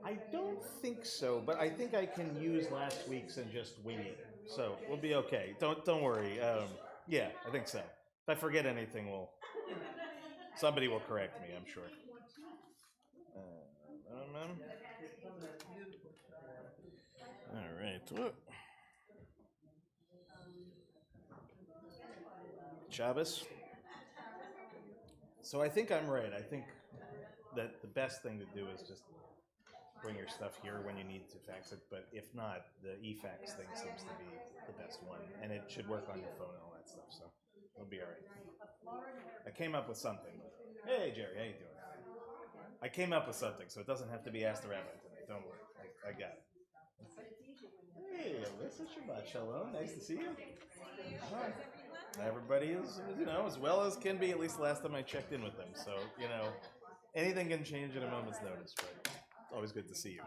I don't think so, but I think I can use last week's and just wing it. So we'll be okay. Don't worry. Yeah, I think so. If I forget anything, somebody will correct me. I'm sure. All right. Shabbos. So I think I'm right. I think that the best thing to do is just bring your stuff here when you need to fax it. But if not, the e-fax thing seems to be the best one, and it should work on your phone and all that stuff. So it'll be all right. I came up with something. Hey Jerry, how you doing? I came up with something, so it doesn't have to be Ask the Rabbi tonight. Don't worry, I got it. Hey, Alyssa, Shabbat Shalom. Nice to see you. Hi. Everybody is, as well as can be, at least the last time I checked in with them. So, anything can change at a moment's notice, but it's always good to see you.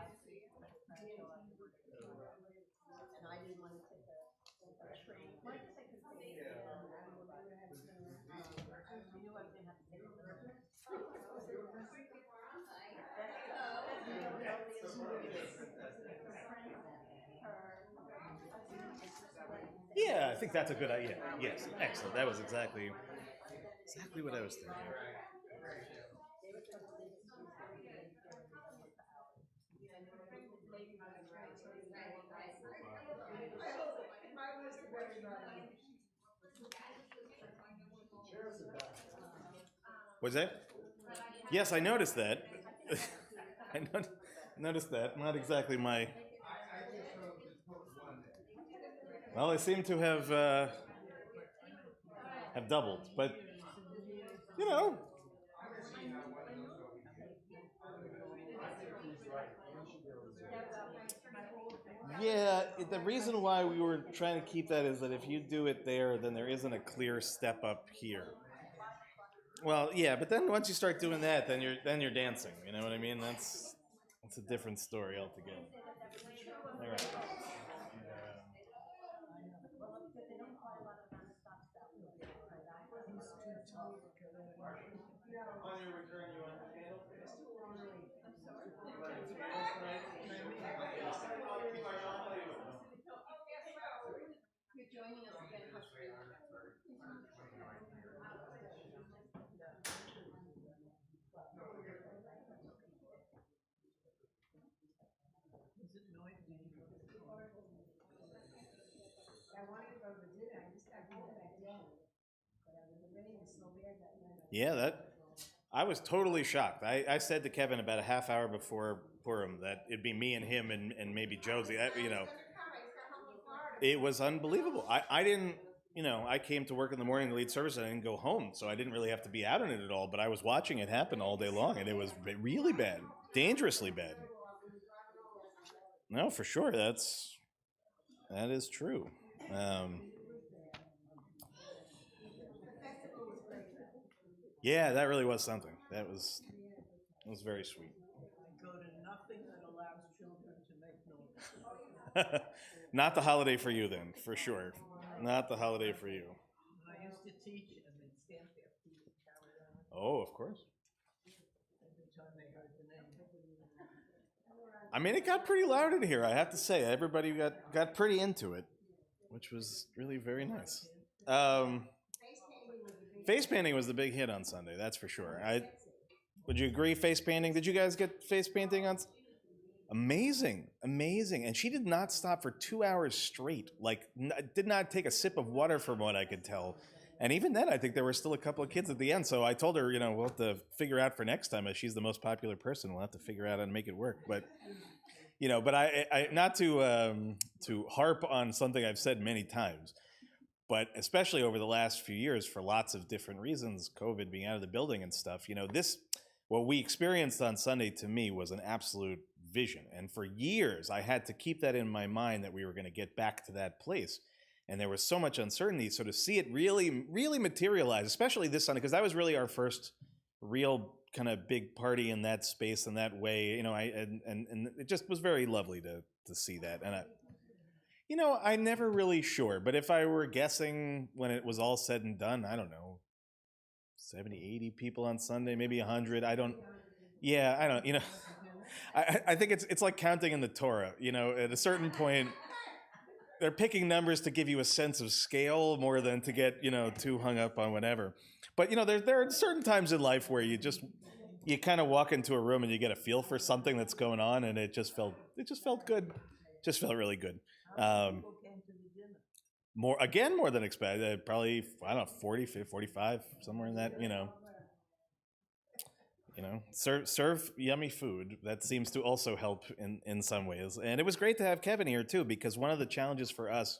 Yeah, I think that's a good idea. Yes, excellent. That was exactly what I was thinking. Was that? Yes, I noticed that. I noticed that. Not exactly my. Well, they seem to have doubled, but Yeah, the reason why we were trying to keep that is that if you do it there, then there isn't a clear step up here. Well, yeah, but then once you start doing that, then you're dancing. You know what I mean? That's a different story altogether. All right. On your return, you want the candle? You're joining us again. Yeah, I was totally shocked. I said to Kevin about a half hour before Purim that it'd be me and him and maybe Josie. It was unbelievable. I didn't, I came to work in the morning to lead service and I didn't go home, so I didn't really have to be out on it at all. But I was watching it happen all day long, and it was really bad, dangerously bad. No, for sure, that is true. Yeah, that really was something. That was very sweet. I go to nothing that allows children to make noise. Not the holiday for you, then, for sure. Not the holiday for you. I used to teach, and they'd stamp their feet and carry on. Oh, of course. Every time they heard the name. I mean, it got pretty loud in here, I have to say. Everybody got pretty into it, which was really very nice. Face painting was the big hit on Sunday, that's for sure. Would you agree, face painting? Did you guys get face painting on? Amazing. And she did not stop for 2 hours straight. Did not take a sip of water from what I could tell. And even then, I think there were still a couple of kids at the end. So I told her, we'll have to figure out for next time, if she's the most popular person, we'll have to figure out how to make it work. But, but I not to harp on something I've said many times, but especially over the last few years, for lots of different reasons, COVID being out of the building and stuff, what we experienced on Sunday, to me, was an absolute vision. And for years, I had to keep that in my mind, that we were going to get back to that place. And there was so much uncertainty. So to see it really, really materialize, especially this Sunday, because that was really our first real kind of big party in that space in that way, and it just was very lovely to see that. And I'm never really sure, but if I were guessing when it was all said and done, I don't know, 70, 80 people on Sunday, maybe 100. Yeah, I don't. I think it's like counting in the Torah. At a certain point, they're picking numbers to give you a sense of scale more than to get too hung up on whatever. But there are certain times in life where you kind of walk into a room and you get a feel for something that's going on, and it just felt good, just felt really good. Um, more than expected. Probably I don't know 40, 50, 45, somewhere in that. Serve yummy food. That seems to also help in some ways. And it was great to have Kevin here too, because one of the challenges for us,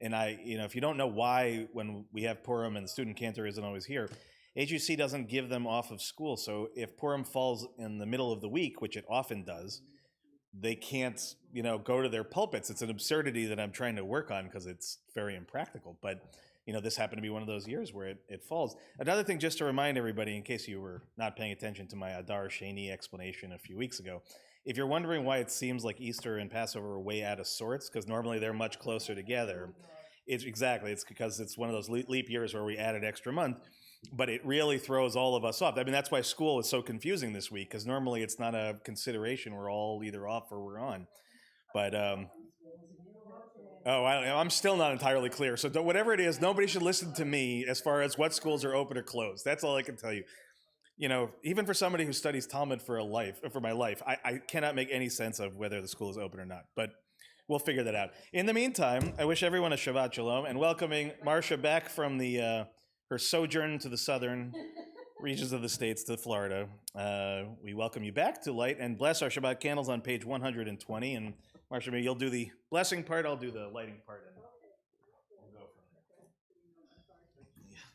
and if you don't know why when we have Purim and the student cantor isn't always here, HUC doesn't give them off of school. So if Purim falls in the middle of the week, which it often does, they can't go to their pulpits. It's an absurdity that I'm trying to work on because it's very impractical. But this happened to be one of those years where it falls. Another thing, just to remind everybody, in case you were not paying attention to my Adar Sheni explanation a few weeks ago, if you're wondering why it seems like Easter and Passover are way out of sorts, because normally they're much closer together, it's because it's one of those leap years where we added extra month, but it really throws all of us off. I mean, that's why school is so confusing this week, because normally it's not a consideration. We're all either off or we're on. But I'm still not entirely clear. So whatever it is, nobody should listen to me as far as what schools are open or closed. That's all I can tell you. Even for somebody who studies Talmud for my life, I cannot make any sense of whether the school is open or not. But we'll figure that out. In the meantime, I wish everyone a Shabbat Shalom, and welcoming Marcia back from her sojourn to the southern regions of the states to Florida. We welcome you back to light and bless our Shabbat candles on page 120. And Marcia, maybe you'll do the blessing part, I'll do the lighting part. And we'll go from there.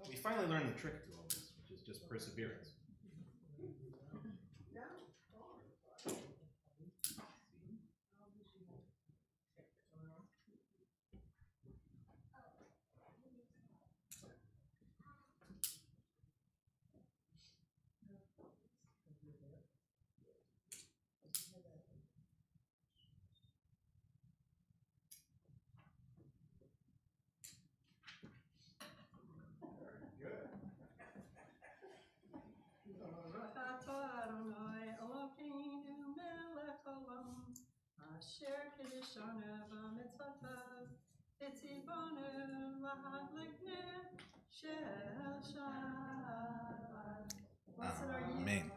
We finally learned the trick to all this, which is just perseverance. Amen.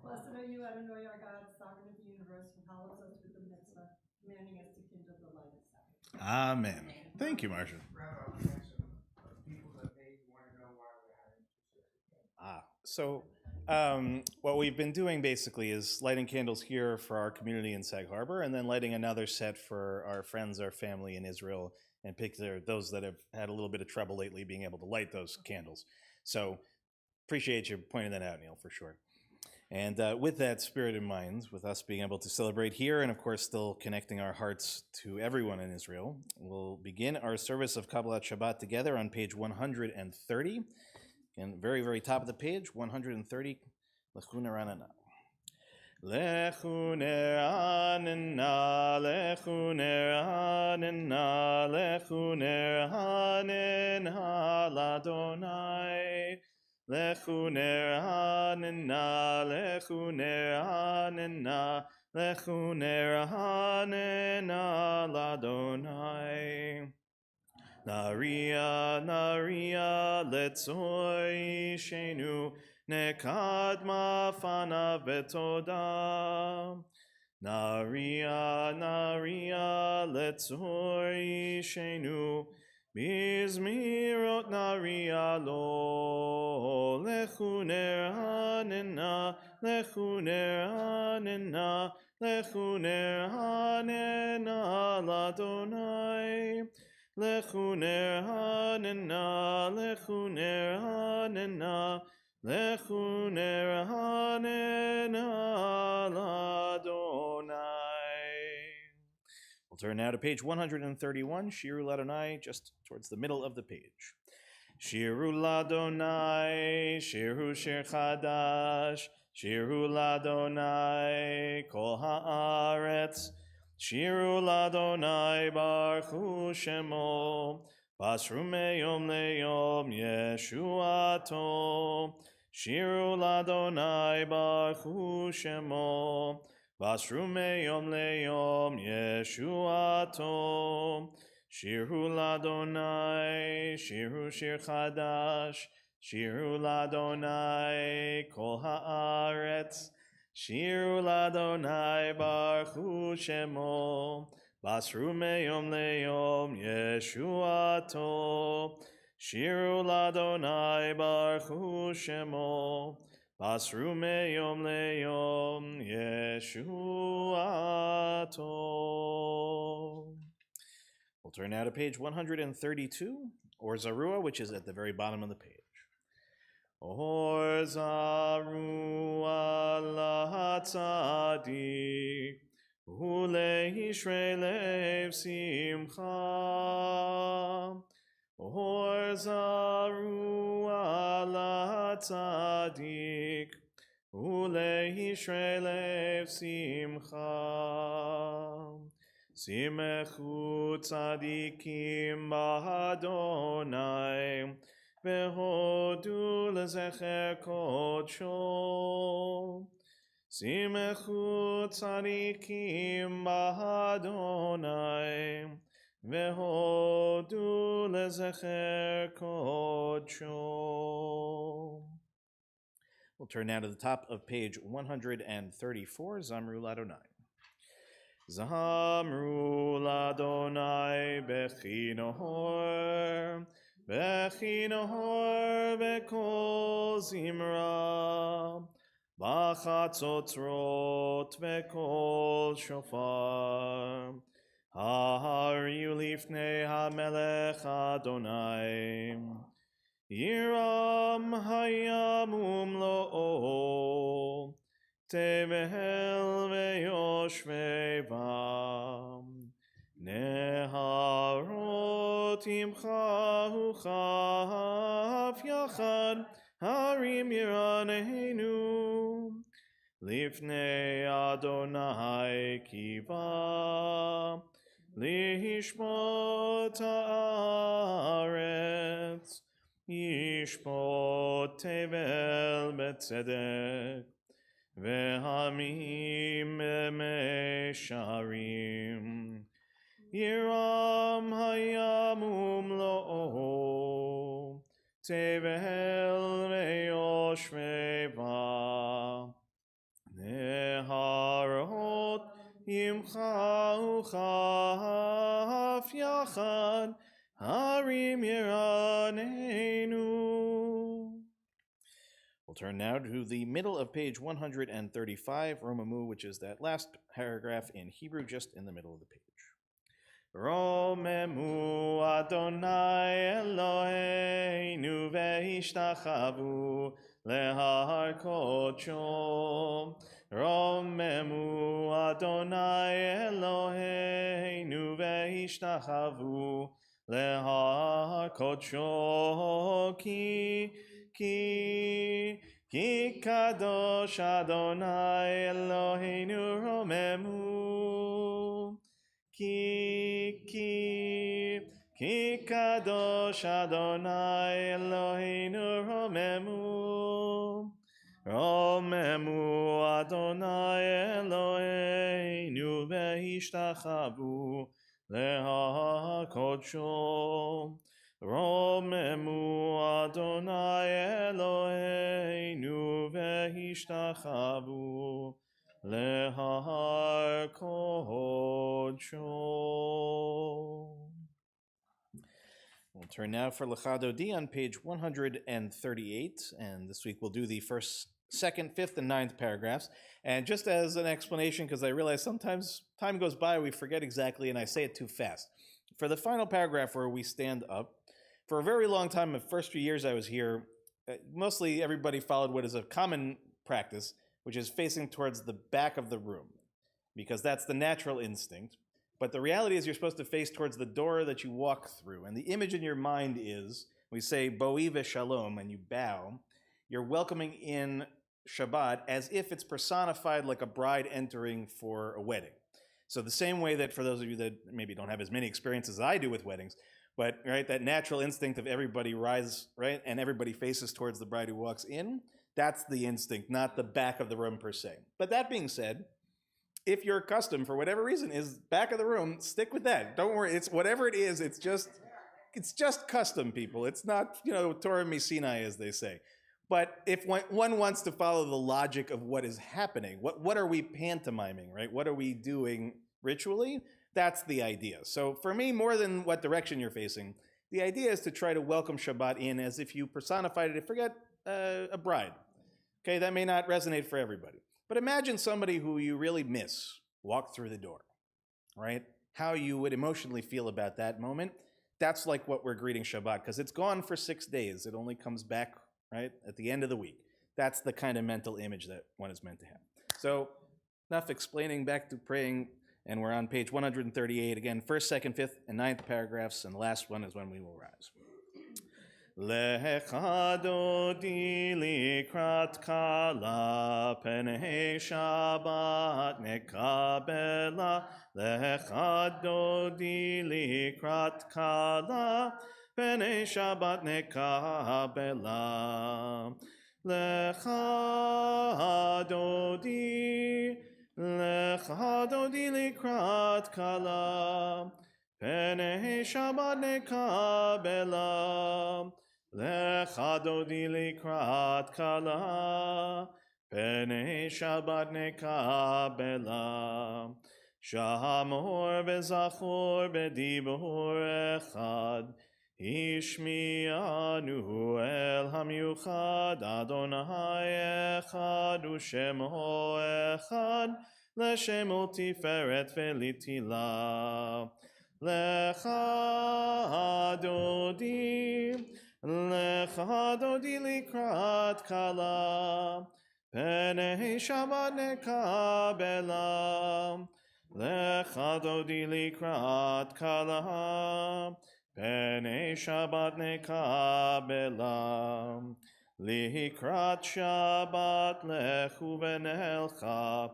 Blessed are you, Adonai, our God, sovereign of the universe, who follows us with the mitzvah, commanding us to kindle the light of Sabbath. Amen. Thank you, Marcia. So what we've been doing basically is lighting candles here for our community in Sag Harbor, and then lighting another set for our friends, our family in Israel, and particularly those that have had a little bit of trouble lately being able to light those candles. So appreciate you pointing that out, Neil, for sure. And with that spirit in mind, with us being able to celebrate here and, of course, still connecting our hearts to everyone in Israel, we'll begin our service of Kabbalat Shabbat together on page 130. And very, very top of the page, 130, Lechu Neranana. Lechu Neranana, Lechu Neranana, Lechu Neranana, Ladonai. Lechu Neranana, Lechu Neranana, Lechu Neranana, Ladonai. Naria, Naria, Letzoi Shenu, Nekadma Fana Betoda. Naria, Naria, Letzoi Shenu, Bizmirot Naria Lo, Lechu Neranena, Lechu Neranena, Lechu Neranena, Ladonai. Lechu Neranena, Lechu Neranena, Lechu Neranena, Ladonai. We'll turn now to page 131, Shiru Ladonai, just towards the middle of the page. Shiru Ladonai, Shiru Shir Chadash, Shiru Ladonai, Kol Haaretz. Shiru Ladonai Baruch Shemo, Basru Meyom Leyom Yeshuato. Shiru ladonai baruch hu shemo. Basru meyom leyom Yeshuato. Shiru ladonai, shiru shir chadash. Shiru ladonai kol haaretz. Shiru ladonai baruch hu shemo. Basru meyom leyom Yeshuato. Shiru ladonai baruch hu shemo. Basru meyom leyom Yeshuato. We'll turn now to page 132, or Zarua, which is at the very bottom of the page. Or Zarua lahatzadik, ulehishrei lev simcha. Or Zarua lahatzadik, ulehishrei lev simcha. Simechu tzadikim b'Adonai, v'hodu lezecher kodsho. Simechu tzadikim b'Adonai, v'hodu lezecher kodsho. We'll turn now to the top of page 134, Zamru Ladonai. Zamru ladonai bechinohor, bechinohor bekol zimra, bachatzotrot bekol shofar. Hariu lifnei hamelech Adonai, Yiram hayamum lo'o, Tevel veyoshvei bam, Neharot imchahu chav yachad, Harim yiraneinu, Lifnei Adonai kiva, Lishmot haaretz, Yishmot tevel betzedek, Vehamim mesharim, Yiram hayamum lo'o, Tevel veyoshvei ba, Neharot yimchahu chaf yachad, Harim yiraneinu. We'll turn now to the middle of page 135, Romamu, which is that last paragraph in Hebrew, just in the middle of the page. Romemu Adonai Eloheinu ve'ishtachavu lehar kodsho. Romemu Adonai Eloheinu ve'ishtachavu lehar kodsho ki kadosh Adonai Eloheinu romemu. Ki kadosh Adonai Eloheinu romemu. Romemu Adonai Eloheinu ve'ishtachavu lehar kodsho. Romemu Adonai Eloheinu ve'ishtachavu lehar kodsho. We'll turn now for Lechadodi on page 138, and this week we'll do the first, second, fifth, and ninth paragraphs. And just as an explanation, because I realize sometimes time goes by, we forget exactly, and I say it too fast. For the final paragraph where we stand up, for a very long time, the first few years I was here, mostly everybody followed what is a common practice, which is facing towards the back of the room, because that's the natural instinct. But the reality is you're supposed to face towards the door that you walk through. And the image in your mind is, we say, Bo'i v'shalom, and you bow. You're welcoming in Shabbat as if it's personified like a bride entering for a wedding. So the same way that for those of you that maybe don't have as many experiences as I do with weddings, but right, that natural instinct of everybody rises, right, and everybody faces towards the bride who walks in, That's the instinct, not the back of the room per se. But that being said, if your custom for whatever reason is back of the room, stick with that. Don't worry. It's whatever it is. It's just custom, people. It's not, Torah Sinai, as they say. But if one wants to follow the logic of what is happening, what are we pantomiming, right? What are we doing ritually? That's the idea. So for me, more than what direction you're facing, the idea is to try to welcome Shabbat in as if you personified it. Forget a bride. Okay, that may not resonate for everybody. But imagine somebody who you really miss walk through the door, right? How you would emotionally feel about that moment. That's like what we're greeting Shabbat, because it's gone for 6 days. It only comes back, right, at the end of the week. That's the kind of mental image that one is meant to have. So enough explaining, back to praying, and we're on page 138. Again, 1st, 2nd, 5th, and 9th paragraphs, and the last one is when we will rise. Lecha dodi likrat kala penei Shabbat nekabela. Lecha dodi likrat kala penei Shabbat nekabela. Lecha dodi likrat kala penei Shabbat nekabela. Lecha dodi likrat kala penei Shabbat nekabela. Shamor bezachor bedibur echad ishmi'anu el hamiuchad Adonai echad u'shemo echad l'shemo tiferet ve'litila. Lecha dodi likrat kala penei Shabbat nekabela. Lecha dodi likrat kala penei Shabbat nekabela. Likrat Shabbat lechu v'nelcha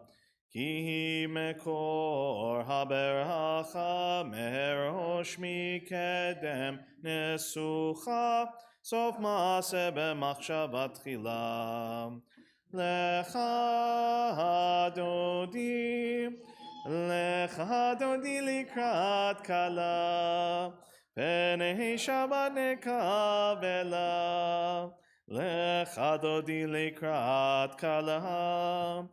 ki mekor haberacha merosh mikedem nesucha sof maase b'machshavat tchila. Lecha dodi likrat kala penei Shabbat nekabela. Lecha dodi likrat kala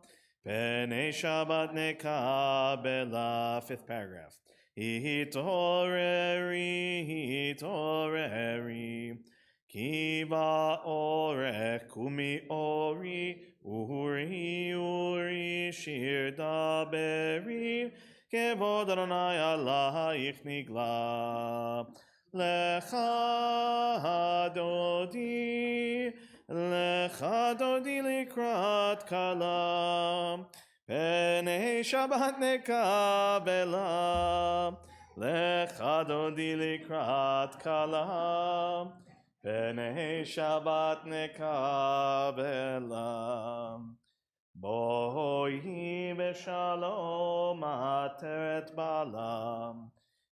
penei Shabbat nekabela. 5th paragraph. Hitoreri, ki ba'orech kumi ori, uri shir daberi, kevod Adonai alaich nigla. Lecha dodi likrat kala penei Shabbat nekabela. Lecha dodi likrat kala penei Shabbat nekabela. Boi beshalom ateret balam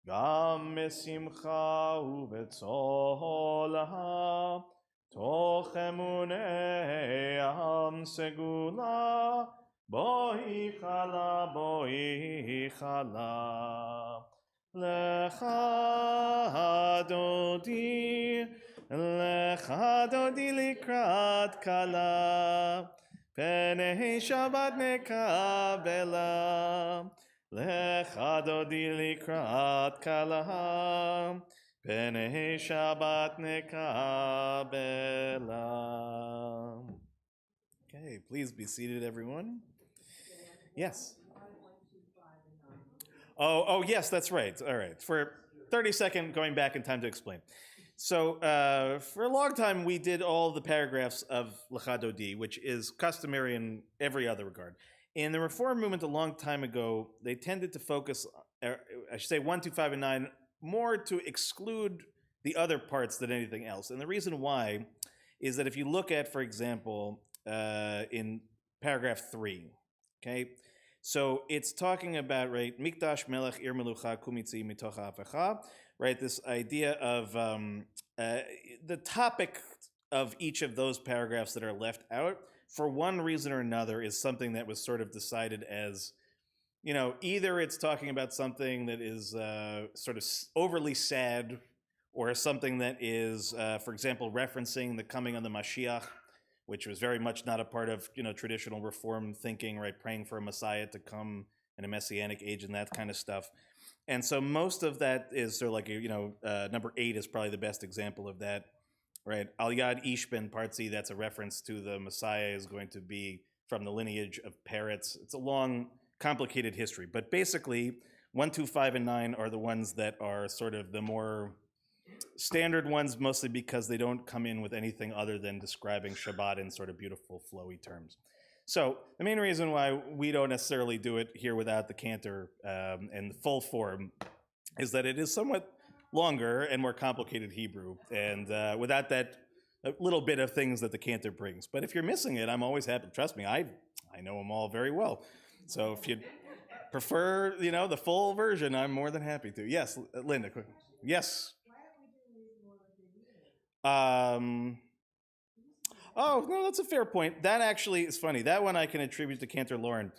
gam besimcha ubetzola toch emunei am segula. Boi chala. Lecha dodi likrat kala penei Shabbat nekabela. Lecha dodi likrat kala penei Shabbat nekabela. Okay, please be seated, everyone. Yes. Oh, yes, that's right. All right. For 30-second going back in time to explain. So for a long time, we did all the paragraphs of Lecha Dodi, which is customary in every other regard. In the Reform movement a long time ago, they tended to focus, I should say 1, 2, 5, and 9, more to exclude the other parts than anything else. And the reason why is that if you look at, for example, in paragraph 3, okay, so it's talking about, right, Mikdash Melech Ir Melucha Kumitzi Mitocha Afacha, right, this idea of the topic of each of those paragraphs that are left out, for one reason or another, is something that was sort of decided as, either it's talking about something that is sort of overly sad, or something that is, for example, referencing the coming of the Mashiach, which was very much not a part of traditional Reform thinking, right? Praying for a Messiah to come in a Messianic age and that kind of stuff. And so most of that is sort of like number 8 is probably the best example of that, right? Al Yad Ish Ben Partzi, that's a reference to the Messiah is going to be from the lineage of parrots. It's a long, complicated history, but basically 1, 2, 5, and 9 are the ones that are sort of the more standard ones, mostly because they don't come in with anything other than describing Shabbat in sort of beautiful, flowy terms. So the main reason why we don't necessarily do it here without the cantor and the full form is that it is somewhat longer and more complicated Hebrew, and without that a little bit of things that the cantor brings. But if you're missing it, I'm always happy. Trust me, I know them all very well. So if you prefer, the full version, I'm more than happy to. Yes, Linda. Quick. Yes. Oh, no, that's a fair point. That actually is funny. That one I can attribute to Cantor Lauren,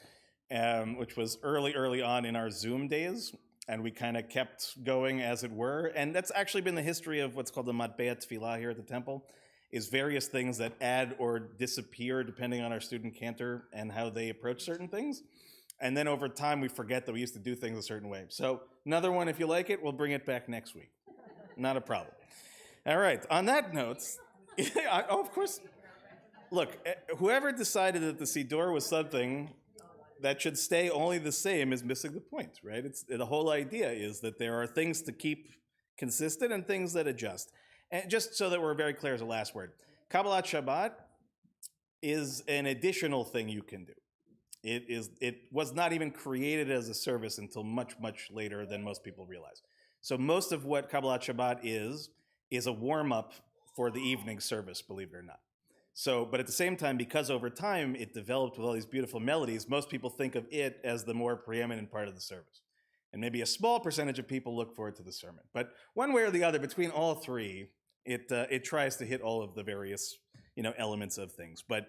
which was early on in our Zoom days, and we kind of kept going as it were. And that's actually been the history of what's called the Matbea Tefillah here at the temple, is various things that add or disappear depending on our student cantor and how they approach certain things. And then over time, we forget that we used to do things a certain way. So another one, if you like it, we'll bring it back next week. Not a problem. All right, on that note, of course, look, whoever decided that the Siddur was something that should stay only the same is missing the point, right? The whole idea is that there are things to keep consistent and things that adjust. And just so that we're very clear as a last word, Kabbalat Shabbat is an additional thing you can do. It was not even created as a service until much, much later than most people realize. So most of what Kabbalat Shabbat is a warm-up for the evening service, believe it or not. So, but at the same time, because over time it developed with all these beautiful melodies, most people think of it as the more preeminent part of the service. And maybe a small percentage of people look forward to the sermon. But one way or the other, between all three, it tries to hit all of the various elements of things. But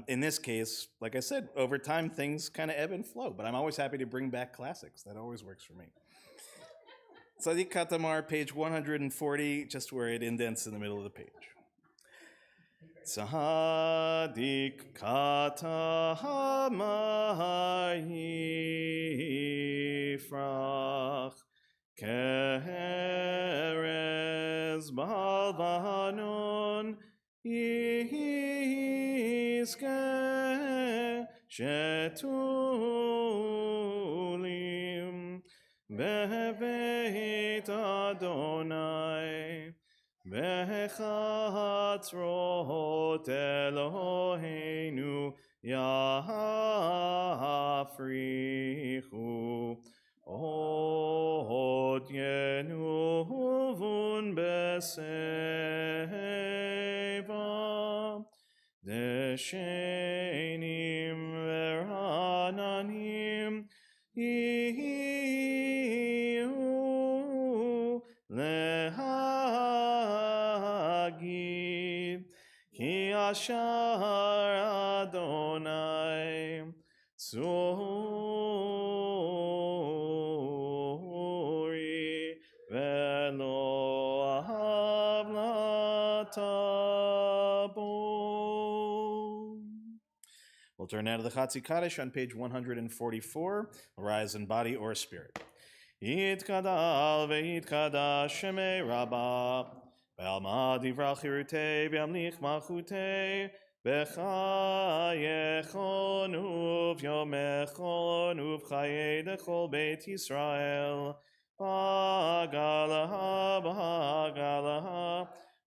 in this case, like I said, over time things kind of ebb and flow. But I'm always happy to bring back classics. That always works for me. Tzadik Katamar, page 140, just where it indents in the middle of the page. Tzadik Katamar Yifrach Keres Balvanon Yizke Shetulim Beveit Adonai Bechatzrot Eloheinu Yafrichu Od Yenuvun Beseva Deshenim Verananim Ihu Lehagid Ki Ashar Adonai Tzuri Velo Havlatabo. We'll turn now to the Chatzi Kaddish on page 144, Arise in Body or Spirit. Yitkadal ve'yitkadash shemei Rabbah ve'alma divrach hirutei ve'amlich malchutei b'chayechon u'v'yomechon u'v'chayei dechol Beit Yisrael b'galaha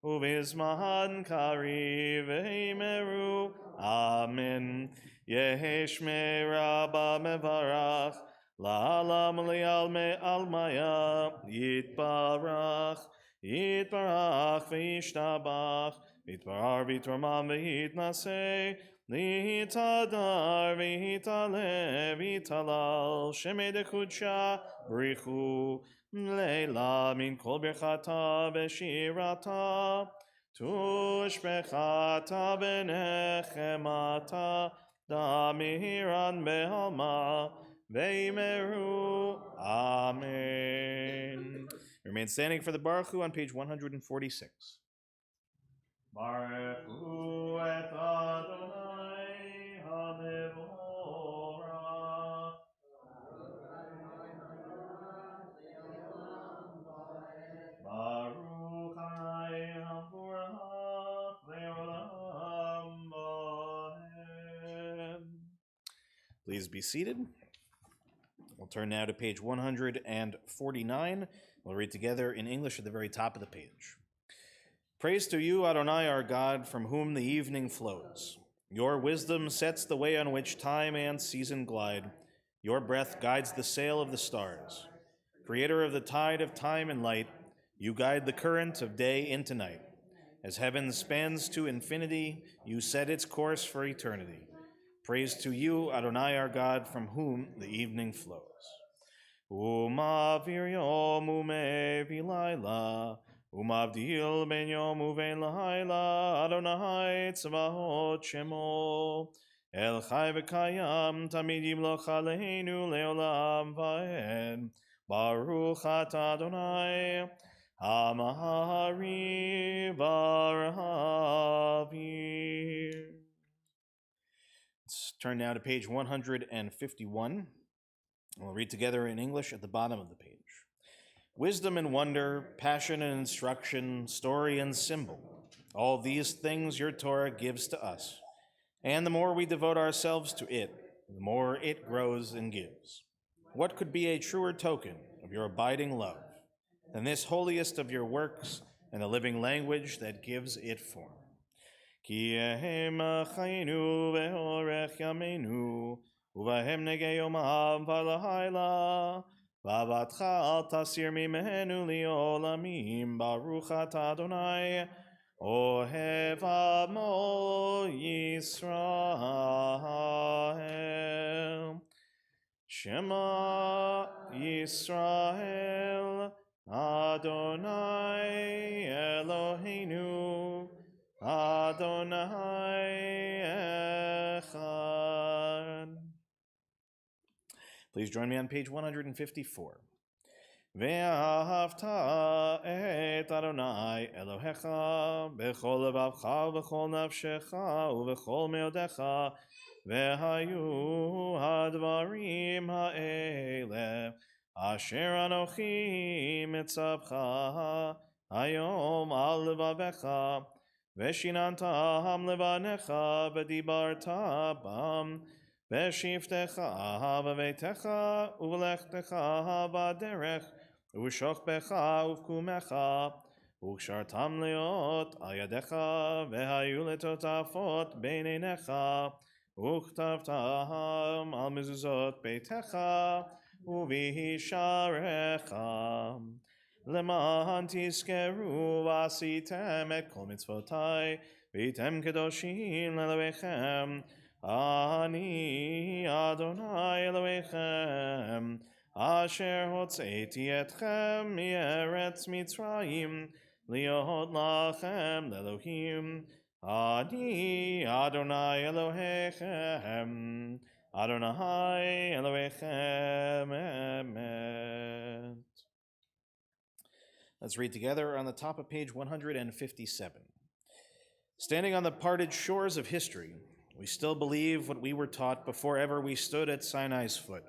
Uvizman kari v'himeru. Amen. Yeheshme Rabba mevarach la'alam li'al me'almaya yitbarach v'yishtabach v'yitbarar v'yitramam v'yitnaseh v'yitadar v'yitale v'yitalal shemei dekudsha brichu Leila min kol birchata v'shirata tushbechata benechemata damiran behalma veimeru. Amen. Remain standing for the Baruch Hu on page 146. Baruch Hu et Adonai HaMevorach. Baruch Adonai HaMevorach Le'olam Vaed. Please be seated. We'll turn now to page 149. We'll read together in English at the very top of the page. Praise to you, Adonai, our God, from whom the evening flows. Your wisdom sets the way on which time and season glide. Your breath guides the sail of the stars. Creator of the tide of time and light, you guide the current of day into night. As heaven spans to infinity, you set its course for eternity. Praise to you, Adonai, our God, from whom the evening flows. Umavir yom umevi laila, umavdil ben yom uven laila, Adonai tzvahot shemo, el chai v'kayam tamid yimloch aleinu leolam vaed, Baruch atah Adonai, Amahari Barhavir. Let's turn now to page 151. We'll read together in English at the bottom of the page. Wisdom and wonder, passion and instruction, story and symbol, all these things your Torah gives to us. And the more we devote ourselves to it, the more it grows and gives. What could be a truer token of your abiding love than this holiest of your works and the living language that gives it form? Ki ehem chayinu ve'orech yameinu, uvahem nege yomav v'lahaila, v'avatcha al tasir mimenu li'olamim, Baruch atah Adonai, ohev amo Yisrael. Shema Yisrael, Adonai Eloheinu, Adonai Echad. Please join me on page 154. Ve'ahavta et Adonai Elohecha b'chol levavcha v'chol nafshecha u'v'chol meodecha ve'hayu hadvarim ha'ele asher anochi mitzavcha hayom al levavecha ve'shinantam levanecha v'dibarta bam ve'shiftecha v'veitecha u'v'lechtecha v'aderech u'shokbecha u'vkumecha u'kshartam leot al yadecha ve'hayu letotafot beinenecha u'chtavtam al mezuzot beitecha u'vihisharecha למען תזכרו ועשיתם את כל מצוותיי והייתם קדושים לאלוהיכם אני אדוני אלוהיכם אשר הוצאתי אתכם מארץ מצרים להיות לכם לאלוהים אני אדוני אלוהיכם אדוני אלוהיכם אמת. Let's read together on the top of page 157. Standing on the parted shores of history, we still believe what we were taught before ever we stood at Sinai's foot,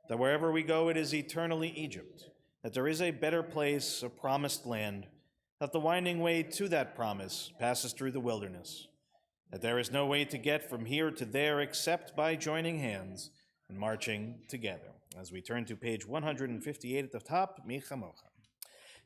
that wherever we go it is eternally Egypt, that there is a better place, a promised land, that the winding way to that promise passes through the wilderness, that there is no way to get from here to there except by joining hands and marching together. As we turn to page 158 at the top, Mi Chamocha.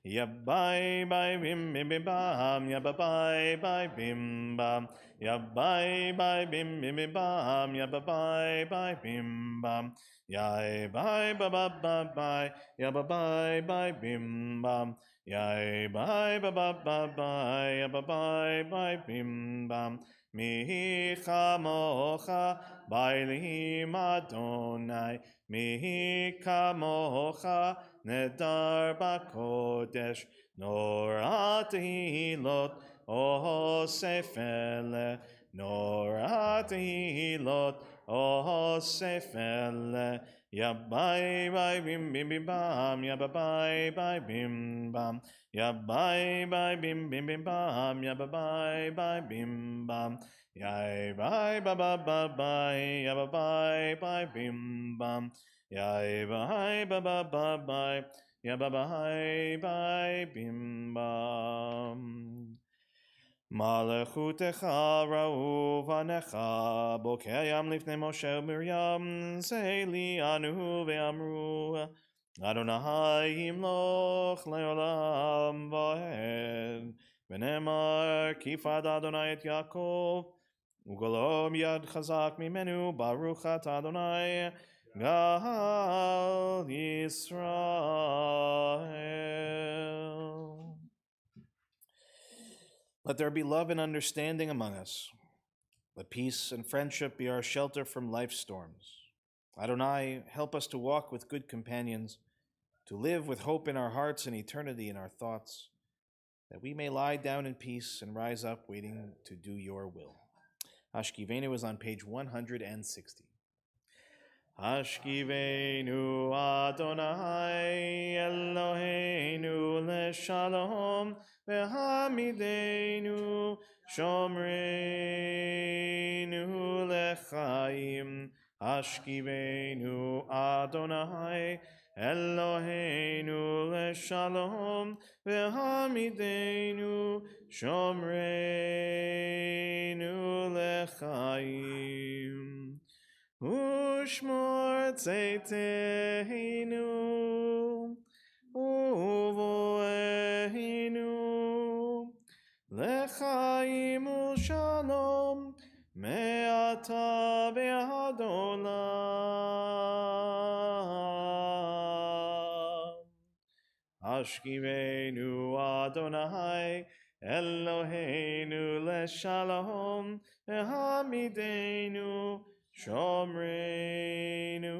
Ya bye bye bim bim bim bam, ya bye bye bye bim bam, ya bye bye bim bim bim bam, ya bye bye bye bim bam, ya bye bye bye bye bye, ya bye bye bye bim bam, Yai bye ba ba ba bye ba bye bye bim bam. Mi chamocha bailim Adonai. Mi kamocha nedar bakodesh. Norat hilot o sefele. Norat hilot o sefele. Ya bye bye bim bim bim bam. Ya bye bye bim bam. Ya bye bye bim bim bim bam. Ya bye bye bim bam. Ya bye ba ba ba bye. Ya bye bye bim bam. Ya bye ba ba ba bye. Ya bye bye bim bam. Malachutecha ra'u vanecha bokeyam lifnei Moshe Miriam seili anu ve'amru Adonai yimloch le'olam va'ed v'nemar kifad Adonai et Yaakov ugolom yad chazak mimenu baruch atah Adonai gal Yisrael. Let there be love and understanding among us. Let peace and friendship be our shelter from life's storms. Adonai, help us to walk with good companions, to live with hope in our hearts and eternity in our thoughts, that we may lie down in peace and rise up waiting to do your will. Hashkivenu is on page 160. Hashkivenu Adonai Eloheinu leshalom v'hamidenu shomreinu lechaim. Hashkivenu Adonai Eloheinu leshalom v'hamidenu shomreinu lechaim. Ushmor tzeiteinu uvoeinu lechaim u'shalom me'ata ve'ad olam. Hashkivenu Adonai Eloheinu leshalom v'hamidenu Shomreinu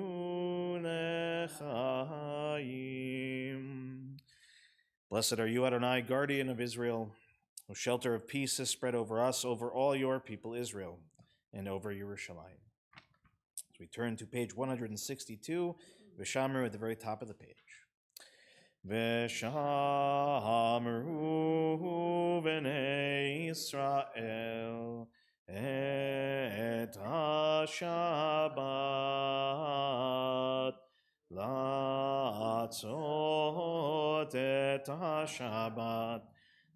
lechaim. Blessed are you, Adonai, guardian of Israel, whose shelter of peace is spread over us, over all your people Israel, and over Yerushalayim. As we turn to page 162, Vishamru at the very top of the page. Vishamru b'nei Israel et ha-Shabbat latzot et ha-Shabbat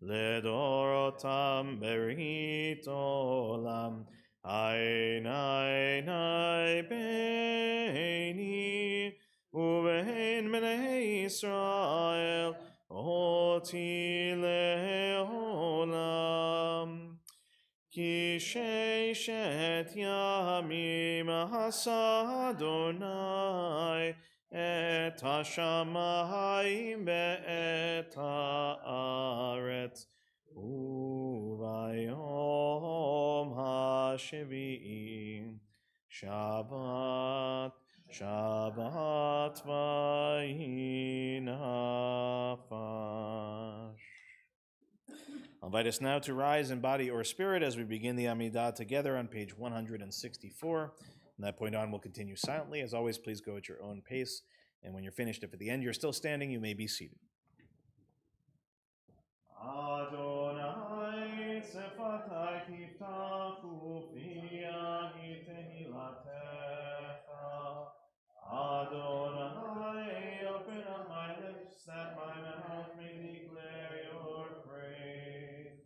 ledorotam berit olam ein beini uvein bnei Israel oti leolam. Ki sheishet yamim hasa Adonai et hashamayim ve'et haaretz uvayom hashvi'i Shabbat vayinafash. I'll invite us now to rise in body or spirit as we begin the Amidah together on page 164. From that point on, we'll continue silently. As always, please go at your own pace. And when you're finished, if at the end you're still standing, you may be seated. Adonai sefatai tiftachu fiyahi tehilatecha. Adonai, open up my lips that my mouth may declare your praise.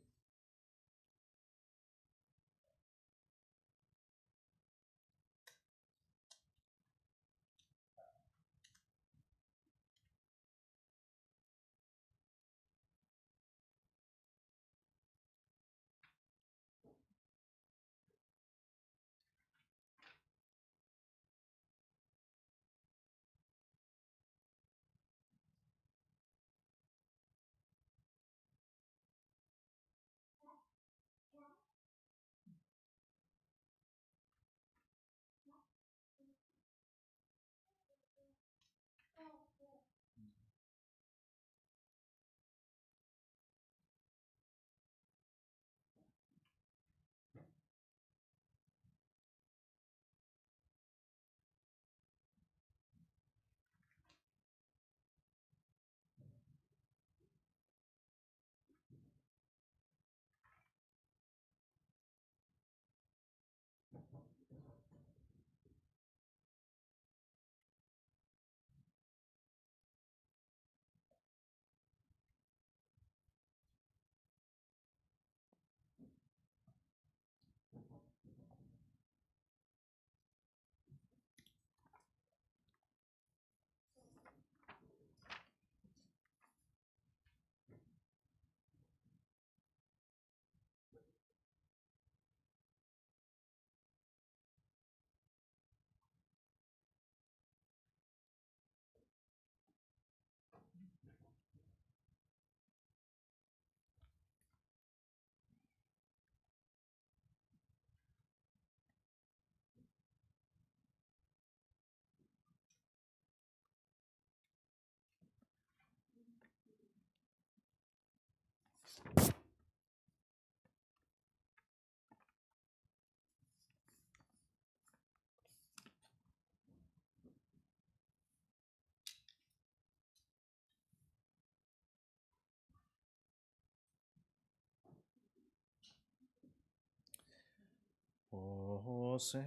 Ose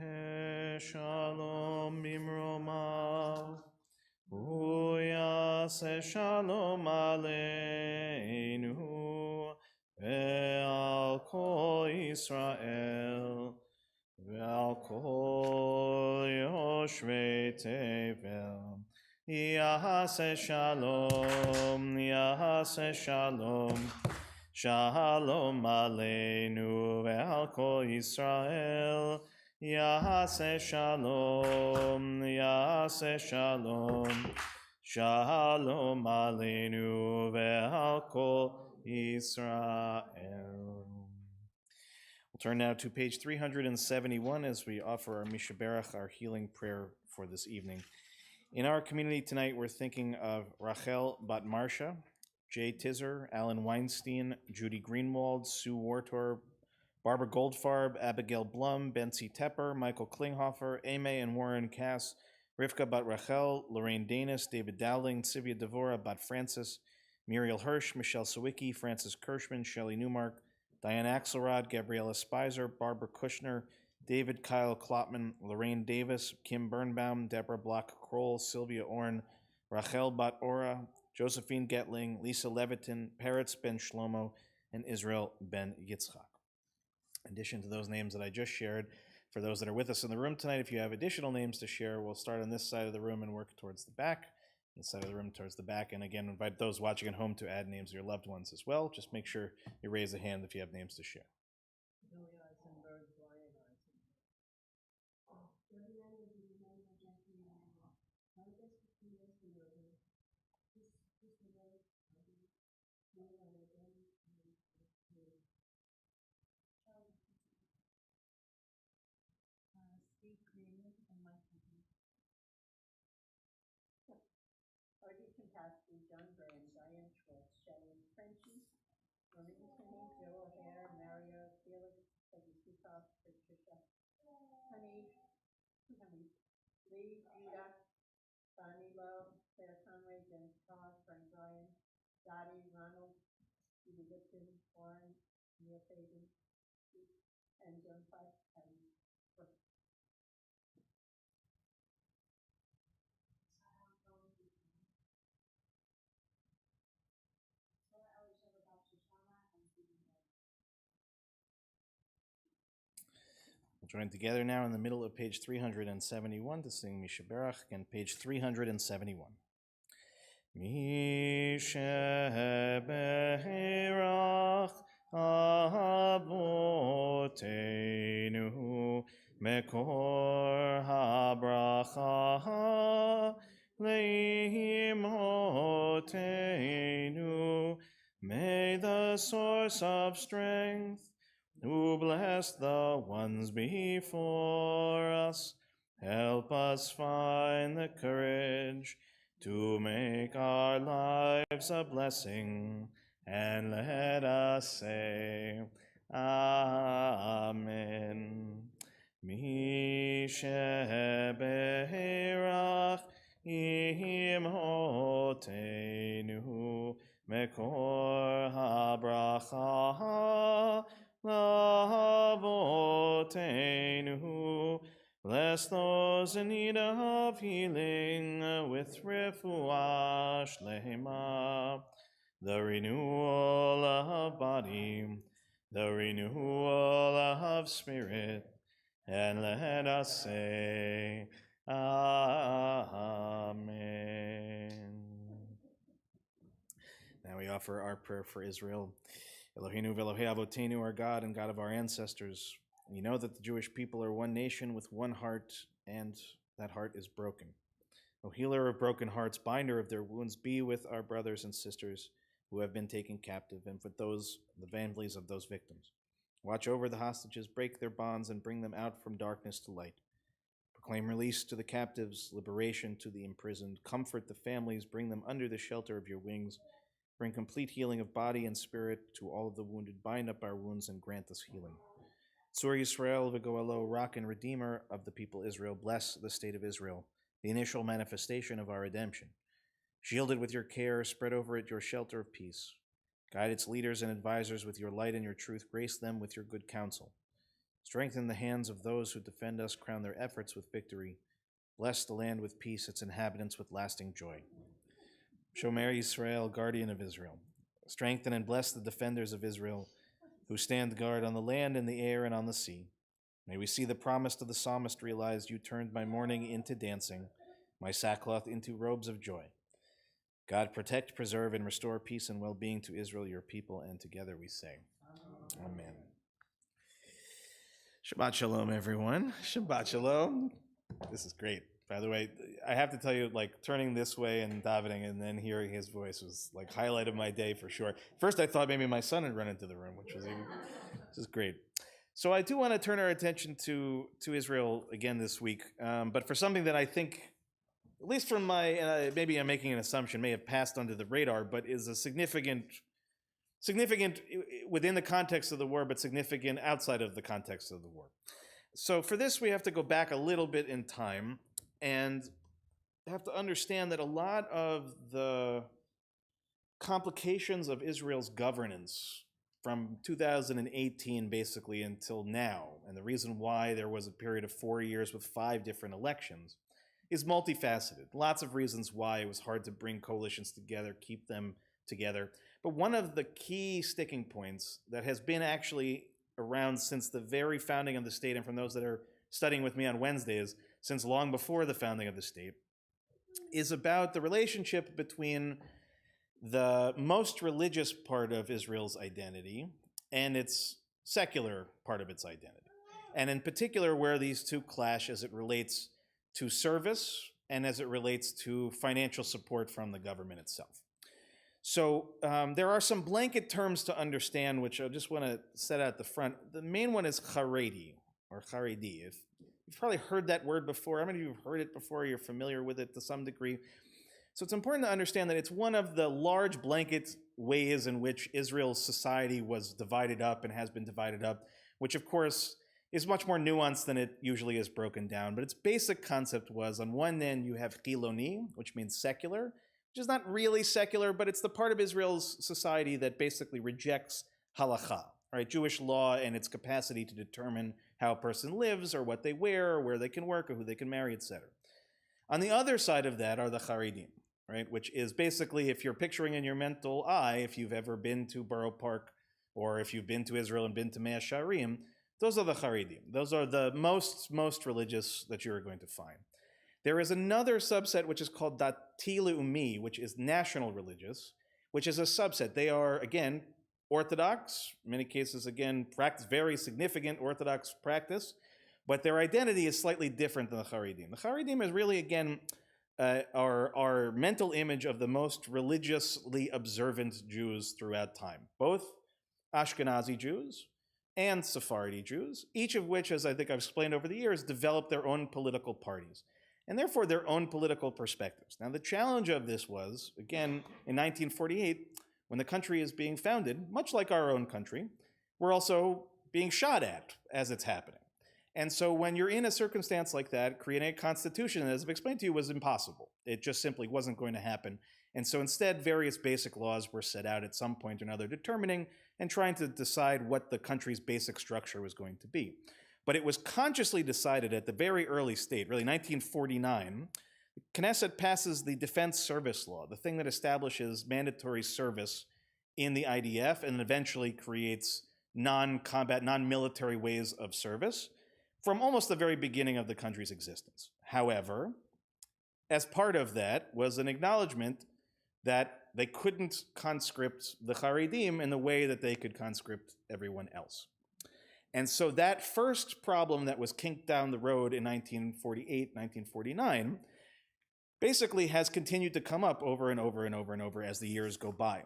shalom bimromav, uyase shalom aleinu, ve'al kol Yisrael, ve'al kol yoshvei tevel. Yahase shalom, Yahase shalom. Shalom aleinu ve'al kol Yisrael. Yahase shalom, Yahase shalom. Shalom aleinu ve'al kol Yisrael. We'll turn now to page 371 as we offer our Mishaberach, our healing prayer for this evening. In our community tonight, we're thinking of Rachel Bat Marsha, Jay Tizer, Alan Weinstein, Judy Greenwald, Sue Wartor, Barbara Goldfarb, Abigail Blum, Betsy Tepper, Michael Klinghoffer, Ame and Warren Cass, Rivka Bat Rachel, Lorraine Danis, David Dowling, Sylvia Devora, Bat Francis, Muriel Hirsch, Michelle Sawicki, Francis Kirschman, Shelley Newmark, Diane Axelrod, Gabriella Spicer, Barbara Kushner, David Kyle Klopman, Lorraine Davis, Kim Birnbaum, Deborah Block-Kroll, Sylvia Orn, Rachel Bat Ora, Josephine Getling, Lisa Levitin, Peretz Ben Shlomo, and Israel Ben Yitzchak. In addition to those names that I just shared, for those that are with us in the room tonight, if you have additional names to share, we'll start on this side of the room and work towards the back, this side of the room towards the back, and again, invite those watching at home to add names of your loved ones as well. Just make sure you raise a hand if you have names to share. Steve Greenman and Mike Hunter. Artie Kampasky, John Graham, Diane Schwartz, Shelley Frenchie, Marie Kinney, Joe O'Hare, Mario, Felix, Peggy Sukoff, Patricia, Honey, Lee, Gita, Bonnie Lowe, Claire Conway, Jen Todd, Frank Ryan, Dottie, Ronald, Judy Lipton, Warren, Neil Fagan, and Joan Fife, and Brooke. We'll join together now in the middle of page 371 to sing Mishaberach, again, page 371. Mishaberach Avotenu Mekor HaBracha Leimotenu. May the source of strength who bless the ones before us, help us find the courage to make our lives a blessing, and let us say, Amen. Mishaberach imhotenu mekor habracha Avotenu. Bless those in need of healing with refuah shlema, the renewal of body, the renewal of spirit, and let us say, Amen. Now we offer our prayer for Israel. Eloheinu v'Elohei Avotenu, our God and God of our ancestors. We know that the Jewish people are one nation with one heart, and that heart is broken. O healer of broken hearts, binder of their wounds, be with our brothers and sisters who have been taken captive, and with the families of those victims. Watch over the hostages, break their bonds, and bring them out from darkness to light. Proclaim release to the captives, liberation to the imprisoned. Comfort the families, bring them under the shelter of your wings. Bring complete healing of body and spirit to all of the wounded. Bind up our wounds and grant us healing. Tzur Yisrael v'goalo, rock and redeemer of the people Israel, bless the state of Israel, the initial manifestation of our redemption. Shield it with your care, spread over it your shelter of peace. Guide its leaders and advisors with your light and your truth. Grace them with your good counsel. Strengthen the hands of those who defend us. Crown their efforts with victory. Bless the land with peace, its inhabitants with lasting joy. Shomer Yisrael, guardian of Israel. Strengthen and bless the defenders of Israel, who stand guard on the land, in the air, and on the sea. May we see the promise of the psalmist realized. You turned my mourning into dancing, my sackcloth into robes of joy. God, protect, preserve, and restore peace and well-being to Israel, your people, and together we say, Amen. Shabbat shalom, everyone. Shabbat shalom. This is great. By the way, I have to tell you, like, turning this way and davening and then hearing his voice was like highlight of my day for sure. First, I thought maybe my son had run into the room, which is great. So I do want to turn our attention to Israel again this week, but for something that I think, at least from my, maybe I'm making an assumption, may have passed under the radar, but is a significant within the context of the war, but significant outside of the context of the war. So for this, we have to go back a little bit in time and have to understand that a lot of the complications of Israel's governance from 2018 basically until now, and the reason why there was a period of 4 years with 5 different elections, is multifaceted. Lots of reasons why it was hard to bring coalitions together, keep them together. But one of the key sticking points that has been actually around since the very founding of the state, and from those that are studying with me on Wednesdays, since long before the founding of the state, is about the relationship between the most religious part of Israel's identity and its secular part of its identity. And in particular, where these two clash as it relates to service and as it relates to financial support from the government itself. So there are some blanket terms to understand, which I just want to set out the front. The main one is Haredi, or Haredi. If you've probably heard that word before. How many of you have heard it before? You're familiar with it to some degree. So it's important to understand that it's one of the large blanket ways in which Israel's society was divided up and has been divided up, which of course is much more nuanced than it usually is broken down. But its basic concept was, on one end, you have Chiloni, which means secular, which is not really secular, but it's the part of Israel's society that basically rejects halakha, right? Jewish law and its capacity to determine how a person lives or what they wear or where they can work or who they can marry, etc. On the other side of that are the Haredim, right? Which is basically, if you're picturing in your mental eye, if you've ever been to Borough Park or if you've been to Israel and been to Mea Sharim, those are the Haredim. Those are the most religious that you're going to find. There is another subset which is called Dati Leumi, which is national religious, which is a subset. They are, again, Orthodox, in many cases, again, practice very significant Orthodox practice, but their identity is slightly different than the Haredim. The Haredim is really, again, our mental image of the most religiously observant Jews throughout time, both Ashkenazi Jews and Sephardi Jews, each of which, as I think I've explained over the years, developed their own political parties, and therefore their own political perspectives. Now, the challenge of this was, again, in 1948, when the country is being founded, much like our own country, we're also being shot at as it's happening. And so when you're in a circumstance like that, creating a constitution, as I've explained to you, was impossible. It just simply wasn't going to happen. And so instead, various basic laws were set out at some point or another, determining and trying to decide what the country's basic structure was going to be. But it was consciously decided at the very early state, really 1949, Knesset passes the Defense Service Law, the thing that establishes mandatory service in the IDF and eventually creates non-combat, non-military ways of service from almost the very beginning of the country's existence. However, as part of that was an acknowledgement that they couldn't conscript the Haredim in the way that they could conscript everyone else. And so that first problem that was kinked down the road in 1948, 1949, basically has continued to come up over and over and over and over as the years go by.